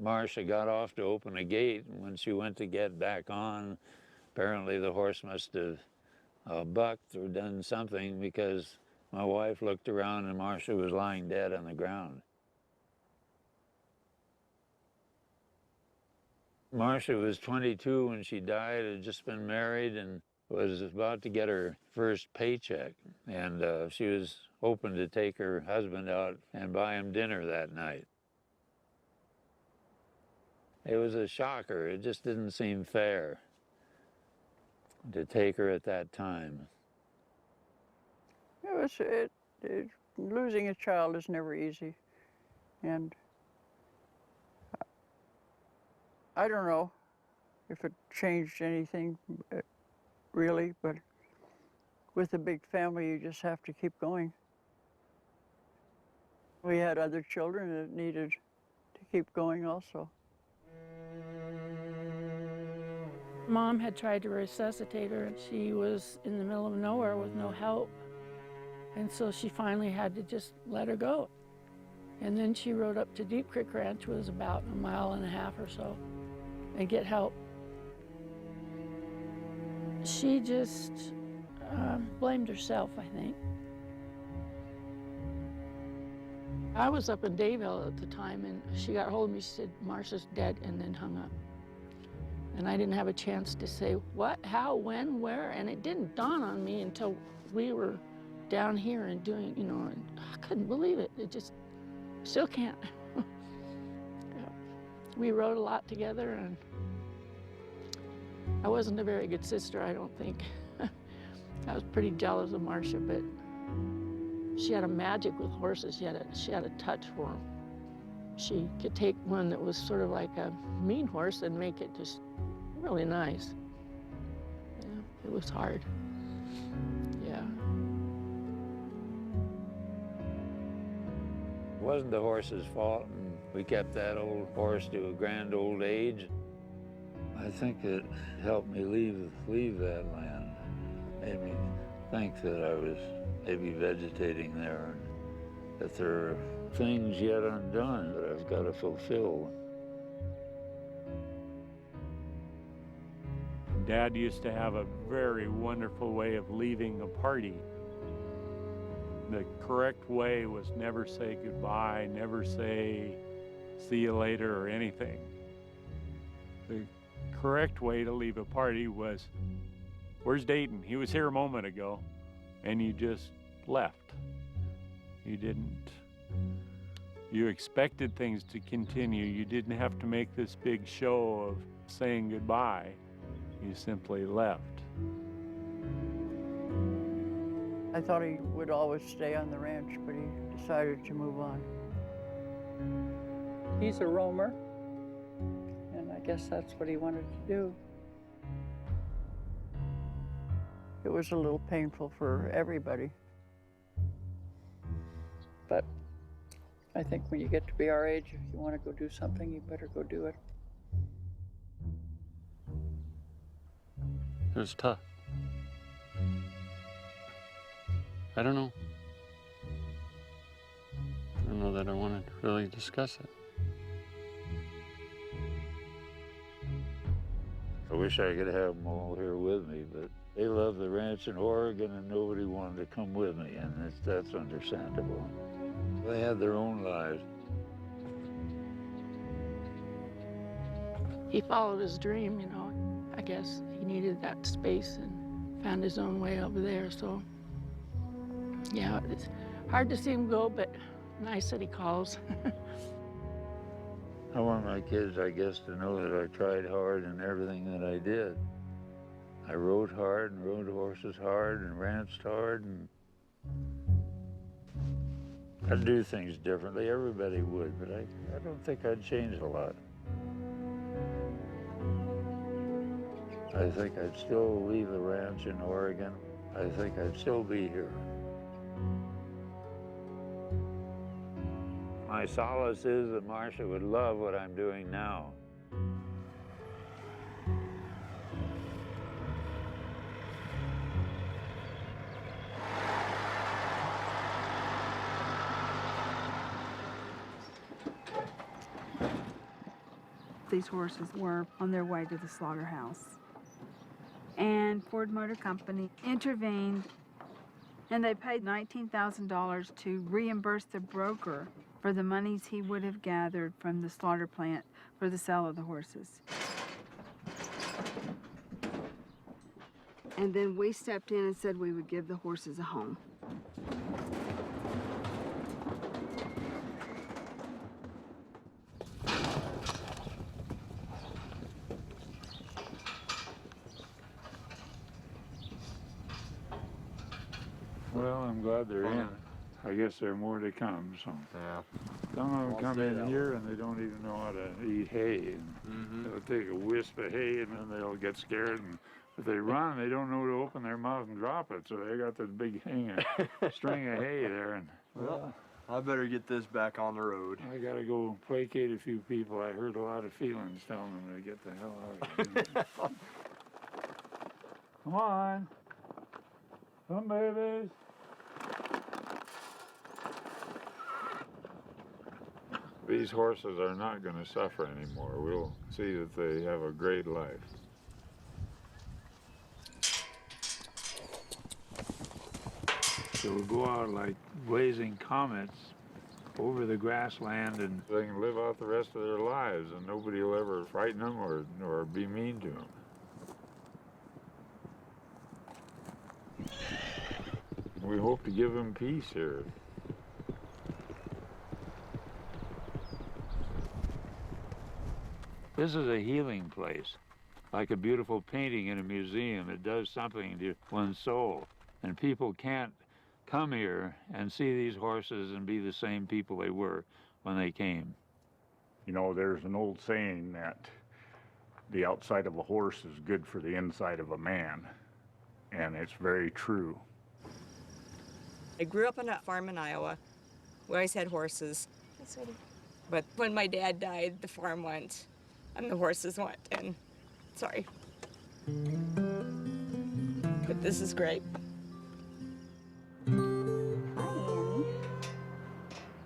Marcia got off to open a gate, and when she went to get back on, apparently the horse must have bucked or done something, because my wife looked around and Marcia was lying dead on the ground. Marcia was 22 when she died, had just been married and was about to get her first paycheck. And she was hoping to take her husband out and buy him dinner that night. It was a shocker. It just didn't seem fair to take her at that time. Losing a child is never easy. And I don't know if it changed anything. really, but with a big family, you just have to keep going. We had other children that needed to keep going also. Mom had tried to resuscitate her, and she was in the middle of nowhere with no help. And so she finally had to just let her go. And then she rode up to Deep Creek Ranch, which was about 1.5 miles or so, and get help. She just blamed herself, I think. I was up in Dayville at the time, and she got hold of me. She said, "Marcia's dead," and then hung up. And I didn't have a chance to say what, how, when, where, and it didn't dawn on me until we were down here and doing, you know, and I couldn't believe it. It just, still can't. Yeah. We rode a lot together, and I wasn't a very good sister, I don't think. I was pretty jealous of Marcia, but she had a magic with horses. She had a touch for them. She could take one that was sort of like a mean horse and make it just really nice. Yeah, it was hard. Yeah. It wasn't the horse's fault, and we kept that old horse to a grand old age. I think it helped me leave that land. Made me think that I was maybe vegetating there, and that there are things yet undone that I've got to fulfill. Dad used to have a very wonderful way of leaving a party. The correct way was never say goodbye, never say see you later or anything. The correct way to leave a party was, "Where's Dayton? He was here a moment ago," and you just left. You didn't. You expected things to continue. You didn't have to make this big show of saying goodbye. You simply left. I thought he would always stay on the ranch, but he decided to move on. He's a roamer, and I guess that's what he wanted to do. It was a little painful for everybody. But I think when you get to be our age, if you want to go do something, you better go do it. It was tough. I don't know. I don't know that I want to really discuss it. I wish I could have them all here with me, but they love the ranch in Oregon, and nobody wanted to come with me, and that's understandable. They had their own lives. He followed his dream, you know. I guess he needed that space and found his own way over there, so. Yeah, it's hard to see him go, but nice that he calls. I want my kids, I guess, to know that I tried hard in everything that I did. I rode hard and rode horses hard and ranched hard, and I'd do things differently. Everybody would, but I don't think I'd change a lot. I think I'd still leave the ranch in Oregon. I think I'd still be here. My solace is that Marcia would love what I'm doing now. These horses were on their way to the slaughterhouse. And Ford Motor Company intervened, and they paid $19,000 to reimburse the broker for the monies he would have gathered from the slaughter plant for the sale of the horses. And then we stepped in and said we would give the horses a home. Well, I'm glad they're in. I guess there are more to come, so. Yeah. Some of them come in here and they don't even know how to eat hay. And they'll take a wisp of hay and then they'll get scared and If they run, they don't know to open their mouth and drop it, so they got this big string of hay there. And well, I better get this back on the road. I gotta go placate a few people. I heard a lot of feelings telling them to get the hell out of here. Come on. Come, babies. These horses are not going to suffer anymore. We'll see that they have a great life. They will go out like blazing comets over the grassland, and they can live out the rest of their lives, and nobody will ever frighten them or be mean to them. We hope to give them peace here. This is a healing place, like a beautiful painting in a museum. It does something to one's soul, and people can't come here and see these horses and be the same people they were when they came. You know, there's an old saying that the outside of a horse is good for the inside of a man, and it's very true. I grew up on a farm in Iowa. We always had horses. But when my dad died, the farm went, and the horses went, and sorry. But this is great. Hi, Annie.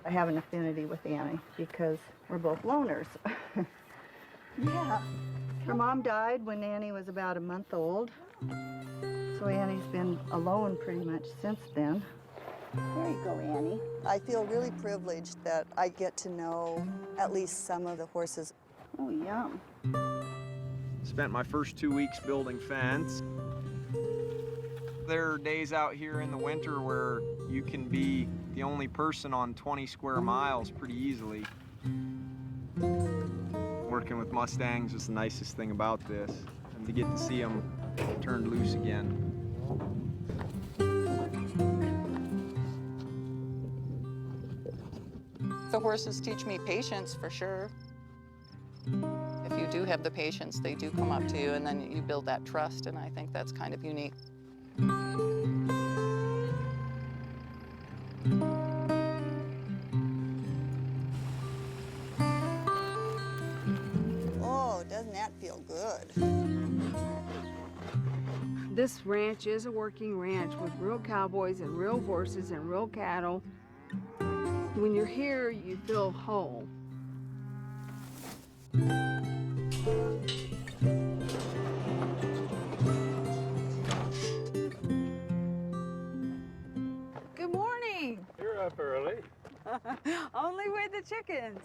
I have an affinity with Annie because we're both loners. Yeah. Her mom died when Annie was about a month old. So Annie's been alone pretty much since then. There you go, Annie. I feel really privileged that I get to know at least some of the horses. Oh, yum. Spent my first 2 weeks building fence. There are days out here in the winter where you can be the only person on 20 square miles pretty easily. Working with Mustangs is the nicest thing about this, and to get to see them turned loose again. The horses teach me patience for sure. If you do have the patience, they do come up to you, and then you build that trust, and I think that's kind of unique. Oh, doesn't that feel good? This ranch is a working ranch with real cowboys and real horses and real cattle. When you're here, you feel whole. Good morning. You're up early. Only with the chickens.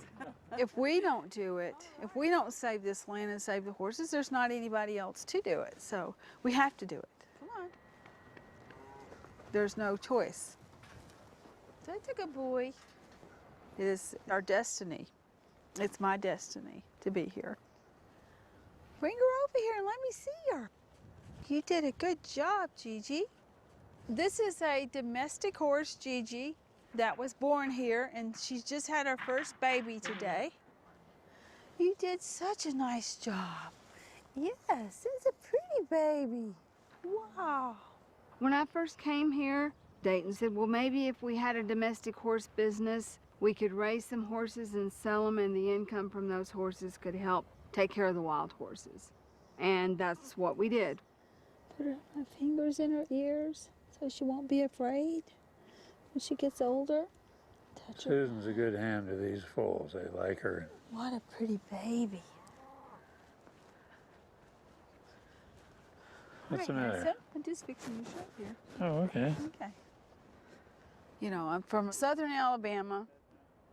If we don't do it, if we don't save this land and save the horses, there's not anybody else to do it. So we have to do it. Come on. There's no choice. That's a good boy. It is our destiny. It's my destiny to be here. Bring her over here and let me see her. You did a good job, Gigi. This is a domestic horse, Gigi, that was born here, and she's just had her first baby today. You did such a nice job. Yes, it's a pretty baby. Wow. When I first came here, Dayton said, well, maybe if we had a domestic horse business, we could raise some horses and sell them, and the income from those horses could help take care of the wild horses. And that's what we did. Put my fingers in her ears so she won't be afraid when she gets older. Touch her. Susan's a good hand to these foals. They like her. What a pretty baby. What's the matter? So I'm just fixing your shirt here. Oh, okay. Okay. You know, I'm from southern Alabama.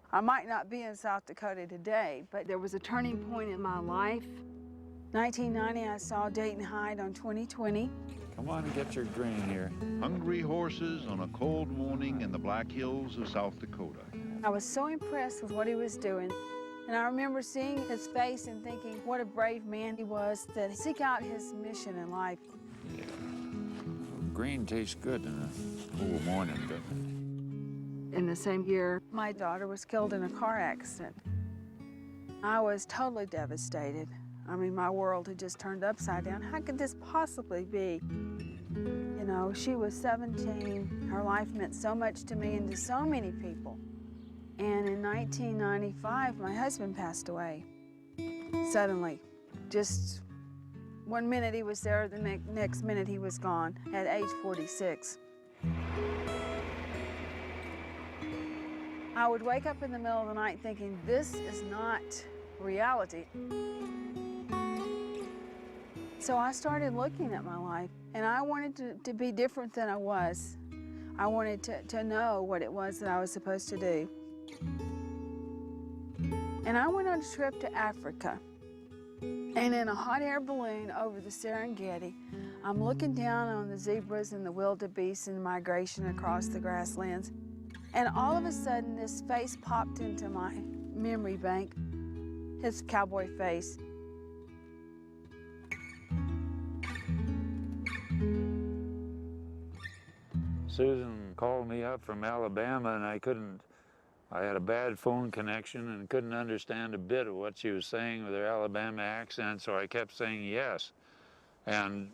I might not be in South Dakota today, but there was a turning point in my life. 1990, I saw Dayton Hyde on 2020. Come on and get your grain here. Hungry horses on a cold morning in the Black Hills of South Dakota. I was so impressed with what he was doing. And I remember seeing his face and thinking what a brave man he was to seek out his mission in life. Yeah. Grain tastes good in a cool morning, doesn't it? In the same year, my daughter was killed in a car accident. I was totally devastated. I mean, my world had just turned upside down. How could this possibly be? You know, she was 17. Her life meant so much to me and to so many people. And in 1995, my husband passed away. Suddenly, just one minute he was there, the next minute he was gone, at age 46. I would wake up in the middle of the night thinking, this is not reality. So I started looking at my life, and I wanted to be different than I was. I wanted to know what it was that I was supposed to do. And I went on a trip to Africa. And in a hot air balloon over the Serengeti, I'm looking down on the zebras and the wildebeest in migration across the grasslands. And all of a sudden, this face popped into my memory bank, his cowboy face. Susan called me up from Alabama, and I had a bad phone connection and couldn't understand a bit of what she was saying with her Alabama accent, so I kept saying yes. And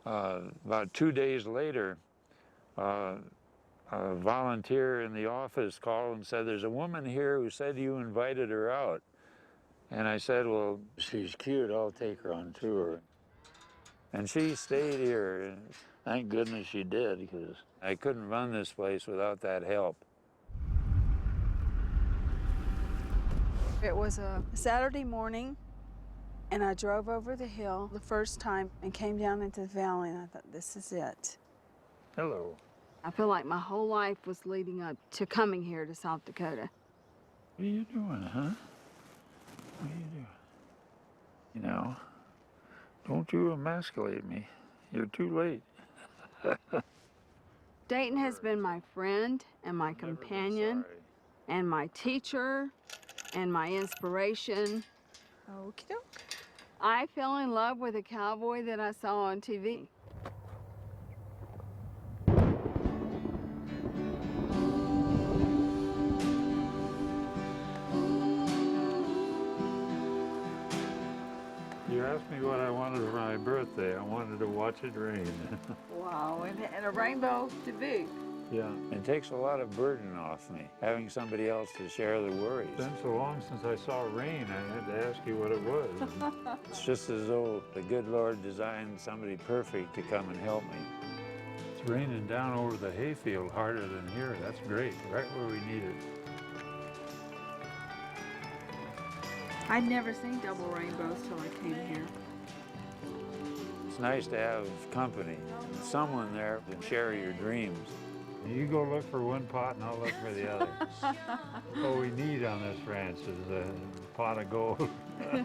about 2 days later, a volunteer in the office called and said, there's a woman here who said you invited her out. And I said, well, she's cute, I'll take her on tour. And she stayed here, and thank goodness she did, because I couldn't run this place without that help. It was a Saturday morning, and I drove over the hill the first time and came down into the valley, and I thought, this is it. Hello. I feel like my whole life was leading up to coming here to South Dakota. What are you doing, huh? What are you doing? You know, don't you emasculate me. You're too late. Dayton has been my friend and my companion and my teacher and my inspiration. Okie doke. I fell in love with a cowboy that I saw on TV. You asked me what I wanted for my birthday. I wanted to watch it rain. Wow, and a rainbow to boot. Yeah, it takes a lot of burden off me, having somebody else to share the worries. It's been so long since I saw rain, I had to ask you what it was. It's just as though the good Lord designed somebody perfect to come and help me. It's raining down over the hayfield harder than here. That's great, right where we need it. I'd never seen double rainbows till I came here. It's nice to have company, someone there to share your dreams. You go look for one pot and I'll look for the other. What we need on this ranch is a pot of gold. So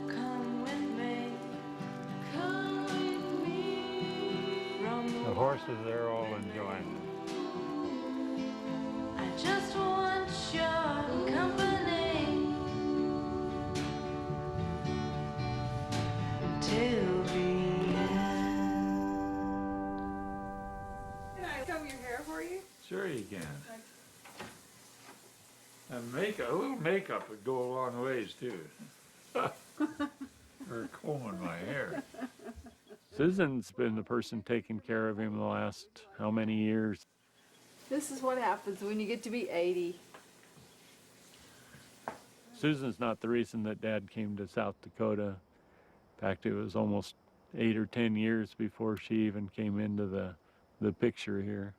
come with me, come with me. The horses, they're all enjoying it. I just want your company till the end. Can I comb your hair for you? Sure you can. And a little makeup would go a long ways too. Or combing my hair. Susan's been the person taking care of him the last how many years? This is what happens when you get to be 80. Susan's not the reason that Dad came to South Dakota. In fact, it was almost 8 or 10 years before she even came into the picture here.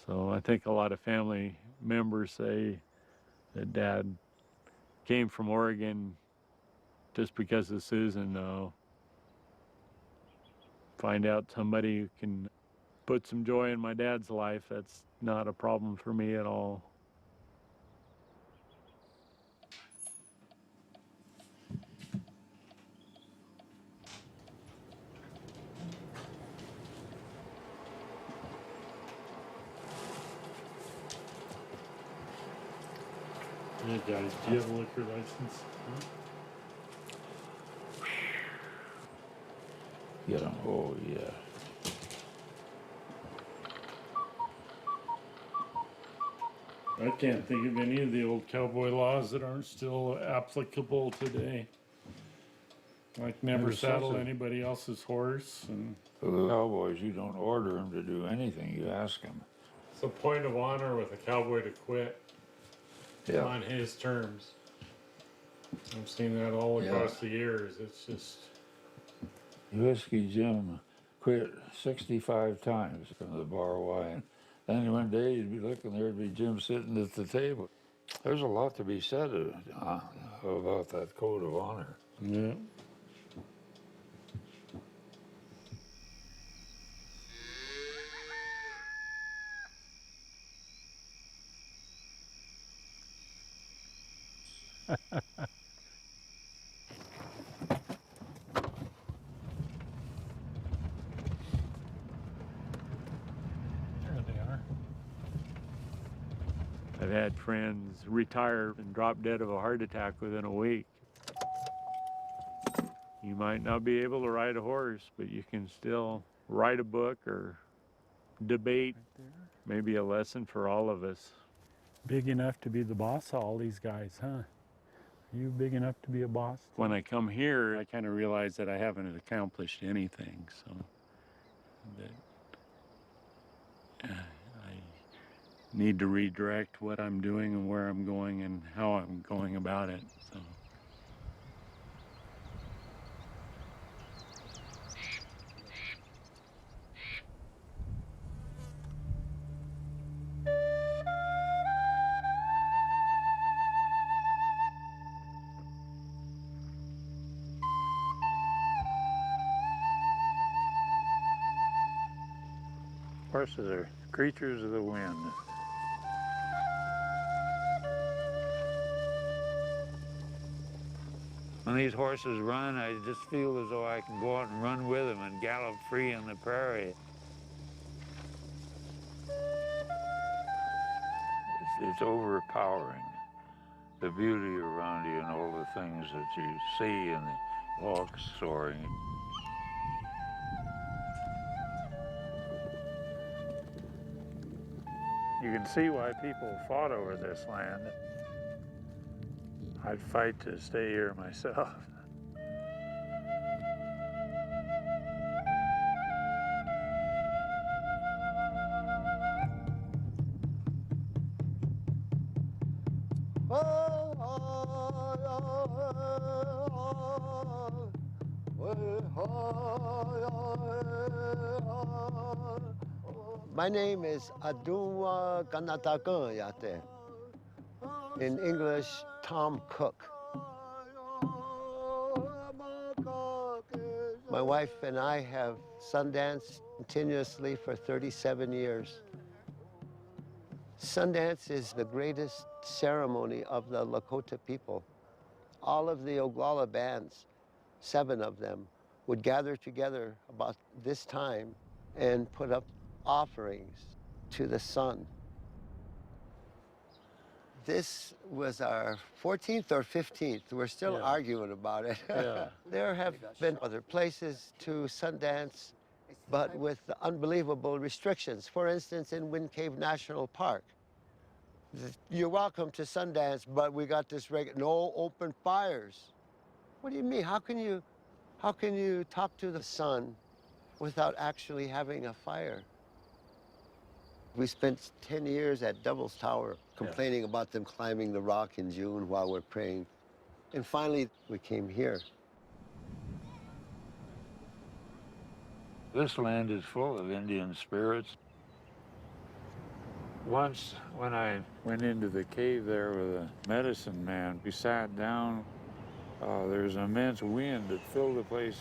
So I think a lot of family members say that Dad came from Oregon just because of Susan. No. Find out somebody who can put some joy in my dad's life, that's not a problem for me at all. Hey guys, do you have a liquor license? Get them. Oh yeah. I can't think of any of the old cowboy laws that aren't still applicable today. Like never There's such saddle a- anybody else's horse. And For the cowboys, you don't order them to do anything, you ask them. it's a point of honor with a cowboy to quit Yeah. on his terms. I've seen that all across the years. It's just... Whiskey Jim quit 65 times from the bar wine. Then one day you'd be looking, there'd be Jim sitting at the table. There's a lot to be said about that code of honor. Yeah. There they are. I've had friends retire and drop dead of a heart attack within a week. You might not be able to ride a horse, but you can still write a book or debate. Maybe a lesson for all of us. Big enough to be the boss of all these guys, huh? Are you big enough to be a boss? When I come here, I kind of realize that I haven't accomplished anything, so that I need to redirect what I'm doing and where I'm going and how I'm going about it. So. Horses are creatures of the wind. When these horses run, I just feel as though I can go out and run with them and gallop free on the prairie. It's overpowering, the beauty around you and all the things that you see and the hawks soaring. You can see why people fought over this land. I'd fight to stay here myself. My name is Adunwa Ganatakan Yate. In English, Tom Cook. My wife and I have Sundance continuously for 37 years. Sundance is the greatest ceremony of the Lakota people. All of the Oglala bands, 7 of them, would gather together about this time and put up offerings to the sun. This was our 14th or 15th. We're still arguing about it. Yeah. There have been other places to Sundance, but with unbelievable restrictions. For instance, in Wind Cave National Park, you're welcome to Sundance, but we got this no open fires. What do you mean? How can you talk to the sun without actually having a fire? We spent 10 years at Devil's Tower complaining about them climbing the rock in June while we're praying. And finally, we came here. This land is full of Indian spirits. Once, when I went into the cave there with a medicine man, we sat down. There was an immense wind that filled the place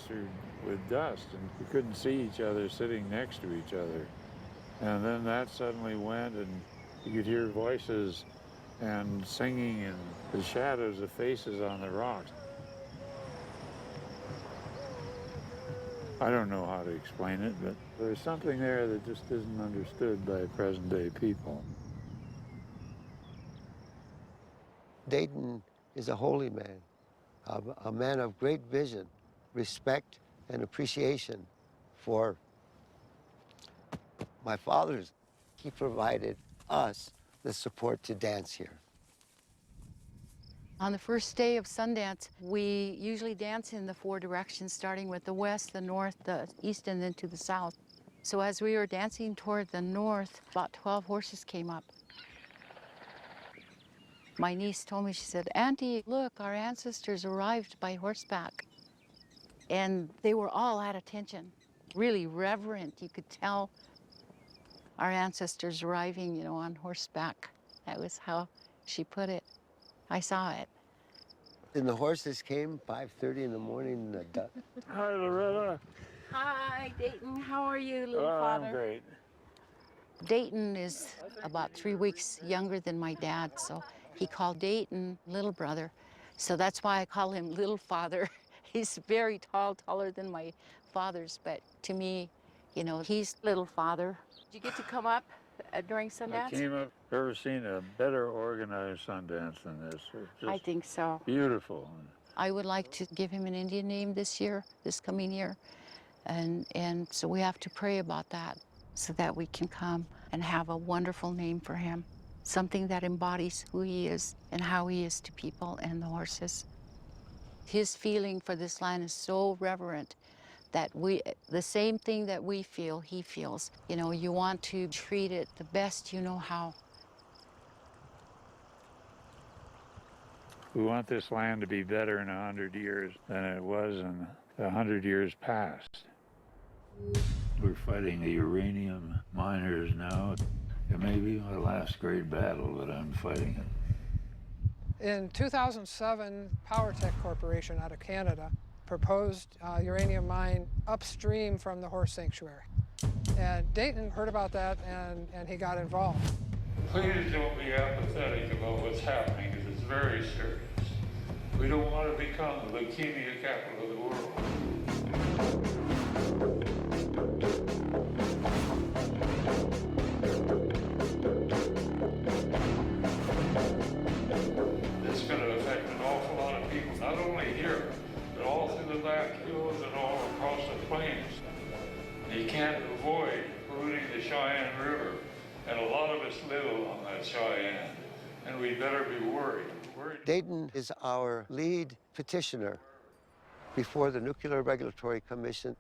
with dust, and we couldn't see each other sitting next to each other. And then that suddenly went, and you could hear voices and singing and the shadows of faces on the rocks. I don't know how to explain it, but there's something there that just isn't understood by present-day people. Dayton is a holy man, a man of great vision, respect, and appreciation for my father's. He provided us the support to dance here. On the first day of Sundance, we usually dance in the 4 directions, starting with the west, the north, the east, and then to the south. So as we were dancing toward the north, about 12 horses came up. My niece told me, she said, "Auntie, look, our ancestors arrived by horseback." And they were all at attention, really reverent. You could tell our ancestors arriving, you know, on horseback. That was how she put it. I saw it. And the horses came 5:30 in the morning. Hi, Loretta. Hi, Dayton. How are you, little Oh, father? I'm great. Dayton is about 3 weeks younger than my dad, so he called Dayton little brother. So that's why I call him little father. He's very tall, taller than my father's, but to me, you know, he's little father. Did you get to come up during Sundance? I came up. Ever seen a better organized Sundance than this? Just I think so. Beautiful. I would like to give him an Indian name this year, this coming year. And so we have to pray about that so that we can come and have a wonderful name for him. Something that embodies who he is and how he is to people and the horses. His feeling for this land is so reverent that the same thing that we feel, he feels. You know, you want to treat it the best you know how. We want this land to be better in 100 years than it was in 100 years past. We're fighting the uranium miners now. It may be my last great battle that I'm fighting it. In 2007, PowerTech Corporation out of Canada proposed a uranium mine upstream from the horse sanctuary. And Dayton heard about that and he got involved. Please don't be apathetic about what's happening, because it's very serious. We don't want to become the leukemia capital of the world. It's going to affect an awful lot of people, not only here, but all through the back hills and all across the plains. You can't avoid polluting the Cheyenne River, and a lot of us live along that Cheyenne, and we'd better be worried. Dayton is our lead petitioner before the Nuclear Regulatory Commission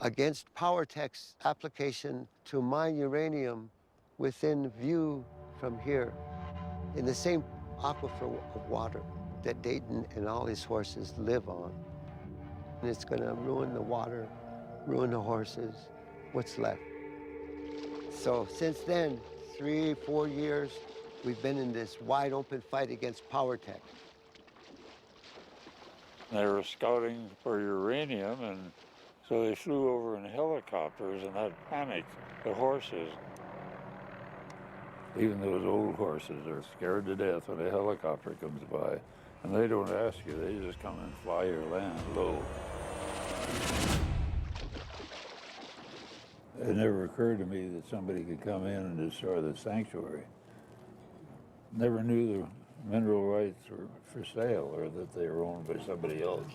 against PowerTech's application to mine uranium within view from here in the same aquifer of water that Dayton and all his horses live on. And it's going to ruin the water, ruin the horses, what's left. So since then, 3-4 years, we've been in this wide open fight against PowerTech. They were scouting for uranium, and so they flew over in helicopters, and that panicked the horses. Even those old horses are scared to death when a helicopter comes by, and they don't ask you, they just come and fly your land low. It never occurred to me that somebody could come in and destroy the sanctuary. Never knew the mineral rights were for sale or that they were owned by somebody else.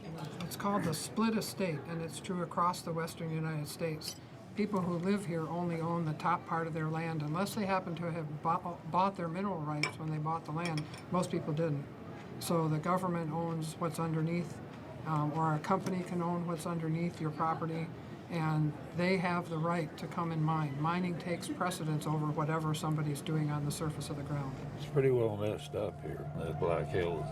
It's called the split estate, and it's true across the western United States. People who live here only own the top part of their land, unless they happen to have bought their mineral rights when they bought the land. Most people didn't. So the government owns what's underneath, or a company can own what's underneath your property, and they have the right to come and mine. Mining takes precedence over whatever somebody's doing on the surface of the ground. It's pretty well messed up here, the Black Hills.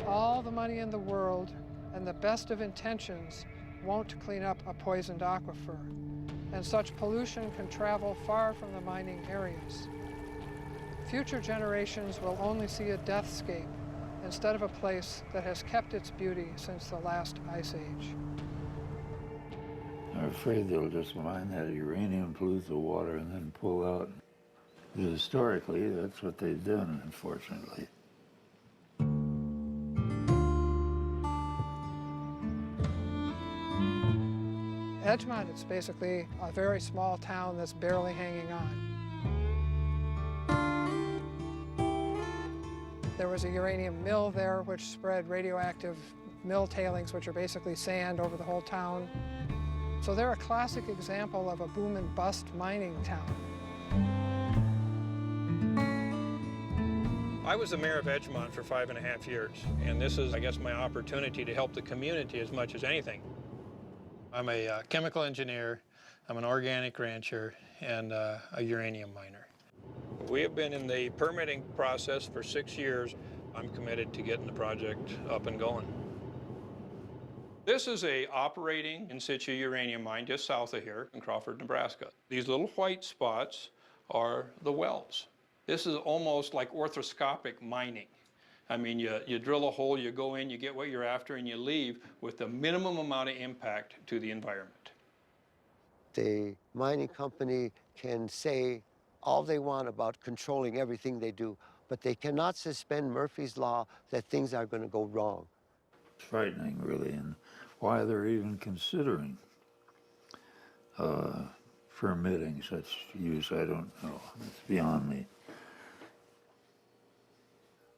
All the money in the world and the best of intentions won't clean up a poisoned aquifer, and such pollution can travel far from the mining areas. Future generations will only see a deathscape instead of a place that has kept its beauty since the last ice age. I'm afraid they'll just mine that uranium, pollute the water, and then pull out. Historically, that's what they've done, unfortunately. Edgemont is basically a very small town that's barely hanging on. There was a uranium mill there which spread radioactive mill tailings, which are basically sand, over the whole town. So they're a classic example of a boom and bust mining town. I was the mayor of Edgemont for 5.5 years, and this is, I guess, my opportunity to help the community as much as anything. I'm a chemical engineer, I'm an organic rancher, and a uranium miner. We have been in the permitting process for 6 years. I'm committed to getting the project up and going. This is a operating in situ uranium mine just south of here in Crawford, Nebraska. These little white spots are the wells. This is almost like orthoscopic mining. I mean, you drill a hole, you go in, you get what you're after, and you leave with the minimum amount of impact to the environment. The mining company can say all they want about controlling everything they do, but they cannot suspend Murphy's Law that things are going to go wrong. It's frightening, really, and why they're even considering permitting such use, I don't know. It's beyond me.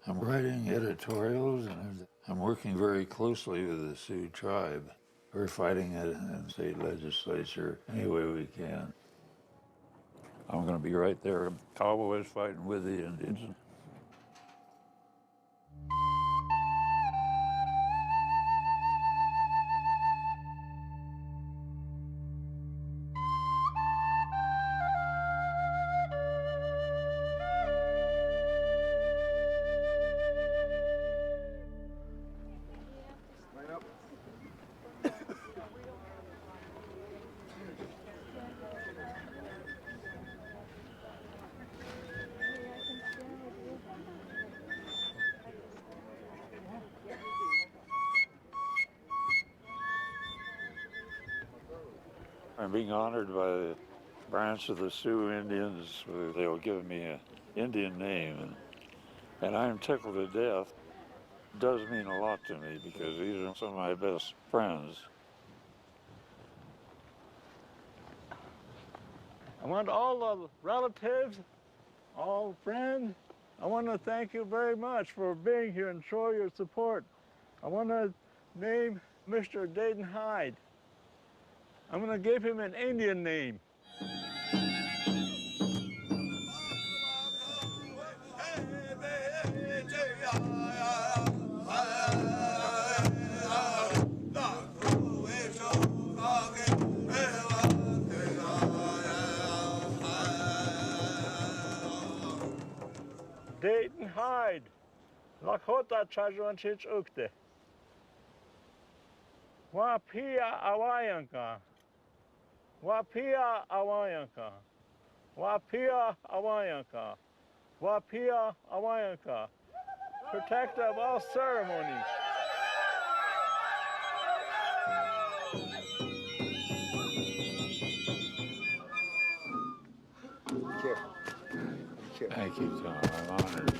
I'm writing editorials, and I'm working very closely with the Sioux tribe. We're fighting it in state legislature any way we can. I'm going to be right there, cowboys fighting with the Indians. I'm being honored by the branch of the Sioux Indians. They will give me an Indian name, and I'm tickled to death. It does mean a lot to me because these are some of my best friends. I want all the relatives, all friends, I want to thank you very much for being here and show your support. I want to name Mr. Dayton Hyde. I'm going to give him an Indian name. Dayton Hyde, Lakota Chajuanchich Ukte. Wapia Awayanka. Wapia Awayanka. Wapia Awayanka. Wapia Awayanka. Protector of all ceremonies. Thank you, Tom. I'm honored.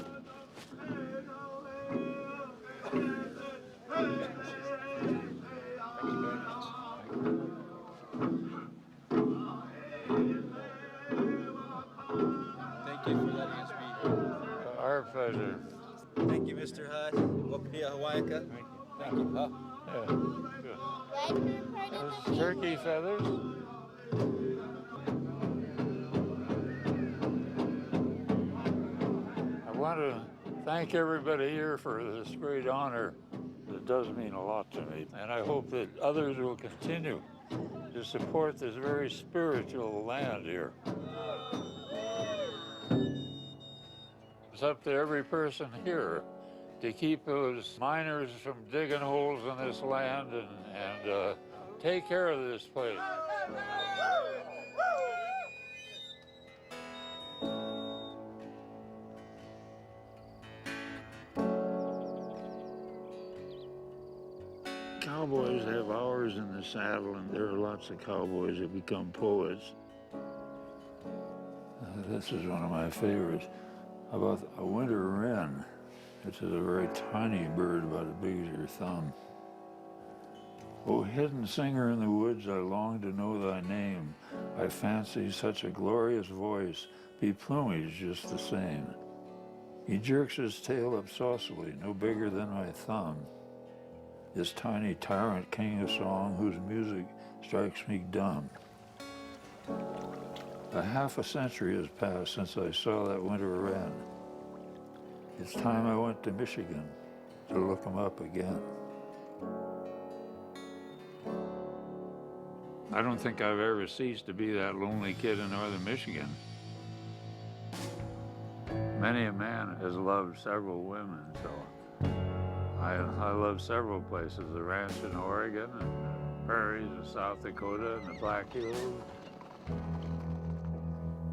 Thank you for letting us be here. Our pleasure. Thank you, Mr. Hyde. Wapia Hawaiianka. Thank you. Huh? Yeah, good. Those turkey feathers. I want to thank everybody here for this great honor. It does mean a lot to me, and I hope that others will continue to support this very spiritual land here. It's up to every person here to keep those miners from digging holes in this land and take care of this place. Cowboys have hours in the saddle, and there are lots of cowboys that become poets. This is one of my favorites, about a winter wren. It's a very tiny bird, about as big as your thumb. O hidden singer in the woods, I long to know thy name. I fancy such a glorious voice, be plumage just the same. He jerks his tail up saucily, no bigger than my thumb. this tiny tyrant king of song whose music strikes me dumb. A half a century has passed since I saw that winter wren. It's time I went to Michigan to look him up again. I don't think I've ever ceased to be that lonely kid in northern Michigan. Many a man has loved several women, so I love several places, the ranch in Oregon and the prairies of South Dakota and the Black Hills.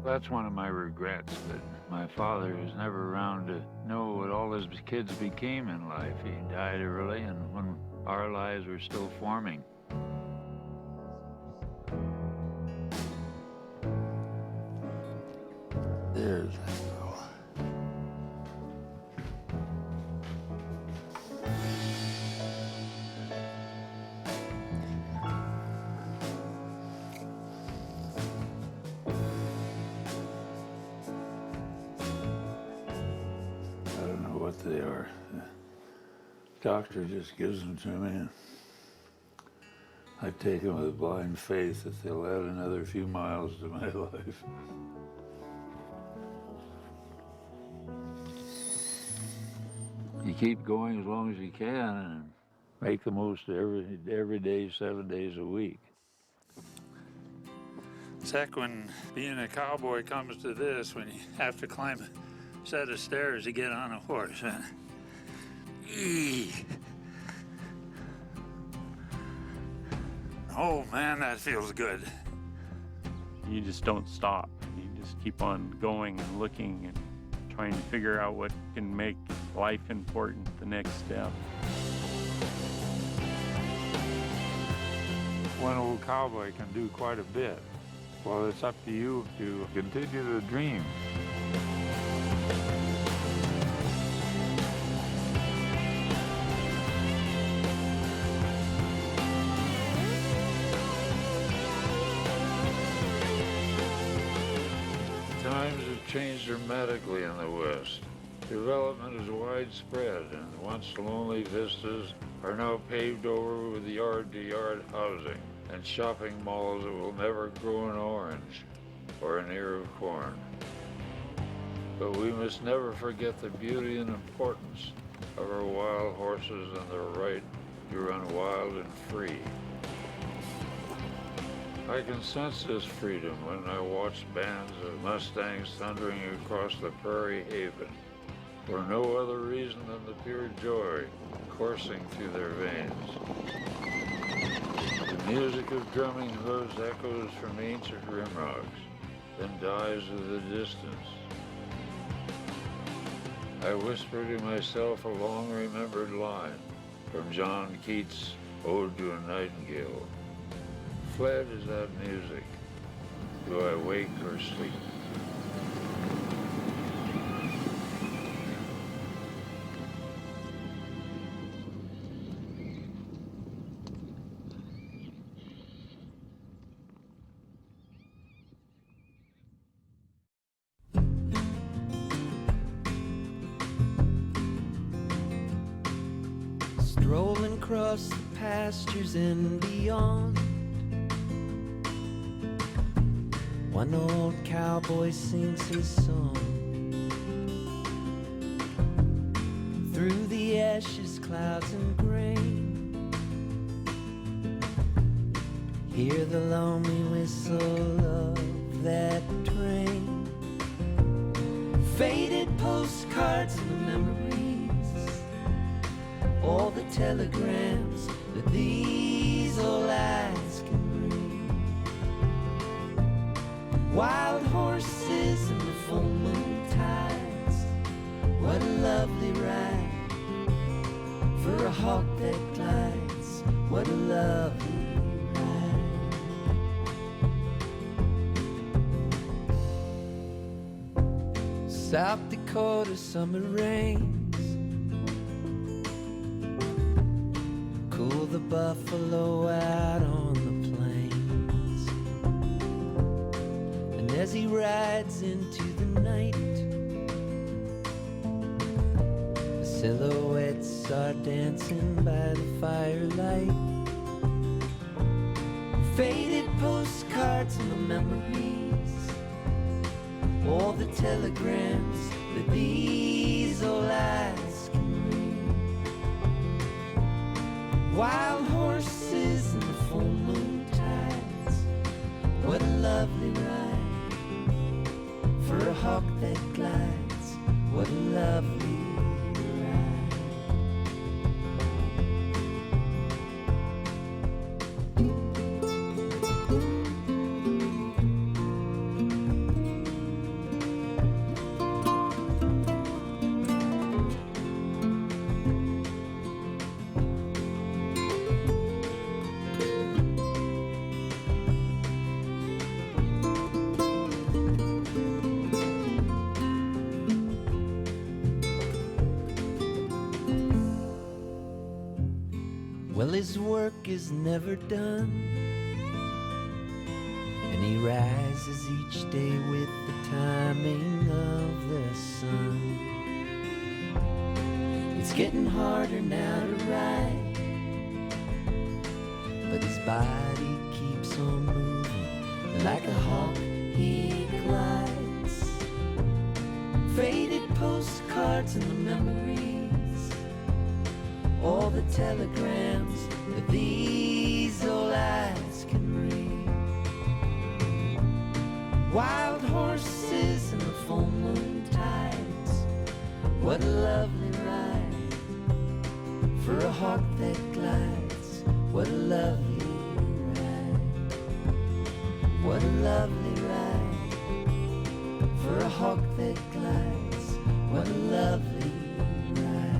That's one of my regrets, that my father was never around to know what all his kids became in life. He died early and when our lives were still forming. There's that girl. I don't know what they are. The doctor just gives them to me, and I take them with blind faith that they'll add another few miles to my life. You keep going as long as you can and make the most of every day, 7 days a week. It's heck when being a cowboy comes to this, when you have to climb a set of stairs to get on a horse. Oh man, that feels good. You just don't stop. You just keep on going and looking and trying to figure out what can make life important, the next step. One old cowboy can do quite a bit. Well, it's up to you to continue to dream. Times have changed dramatically in the West. Development is widespread, and once lonely vistas are now paved over with yard-to-yard housing and shopping malls that will never grow an orange or an ear of corn. But we must never forget the beauty and importance of our wild horses and their right to run wild and free. I can sense this freedom when I watch bands of Mustangs thundering across the prairie haven, for no other reason than the pure joy coursing through their veins. The music of drumming hooves echoes from ancient rimrocks, then dies with the distance. I whisper to myself a long-remembered line from John Keats' Ode to a Nightingale. Fled is that music. Do I wake or sleep? Strolling across the pastures and beyond, one old cowboy sings his song. Through the ashes, clouds, and grain, hear the lonely whistle of that train. Faded postcards and the memories, all the telegrams that these old eyes can read. Wild horses and the full moon tides, what a lovely ride for a hawk that glides, what a lovely ride. South Dakota summer rains cool the buffalo out on the plains, and as he rides into the night, the silhouettes are dancing by the firelight. Faded postcards and the memories, all the telegrams that these old eyes can read. Wild horses and the full moon tides, what a lovely ride for a hawk that glides, what a lovely ride. Well, his work is never done, and he rises each day with the timing of the sun. It's getting harder now to ride, but his body keeps on moving like a hawk he glides. Faded postcards and the memories, all the telegrams that these old eyes can read. Wild horses and the full moon tides, what a lovely ride for a hawk that glides, what a lovely ride, what a lovely ride for a hawk that glides, what a lovely ride.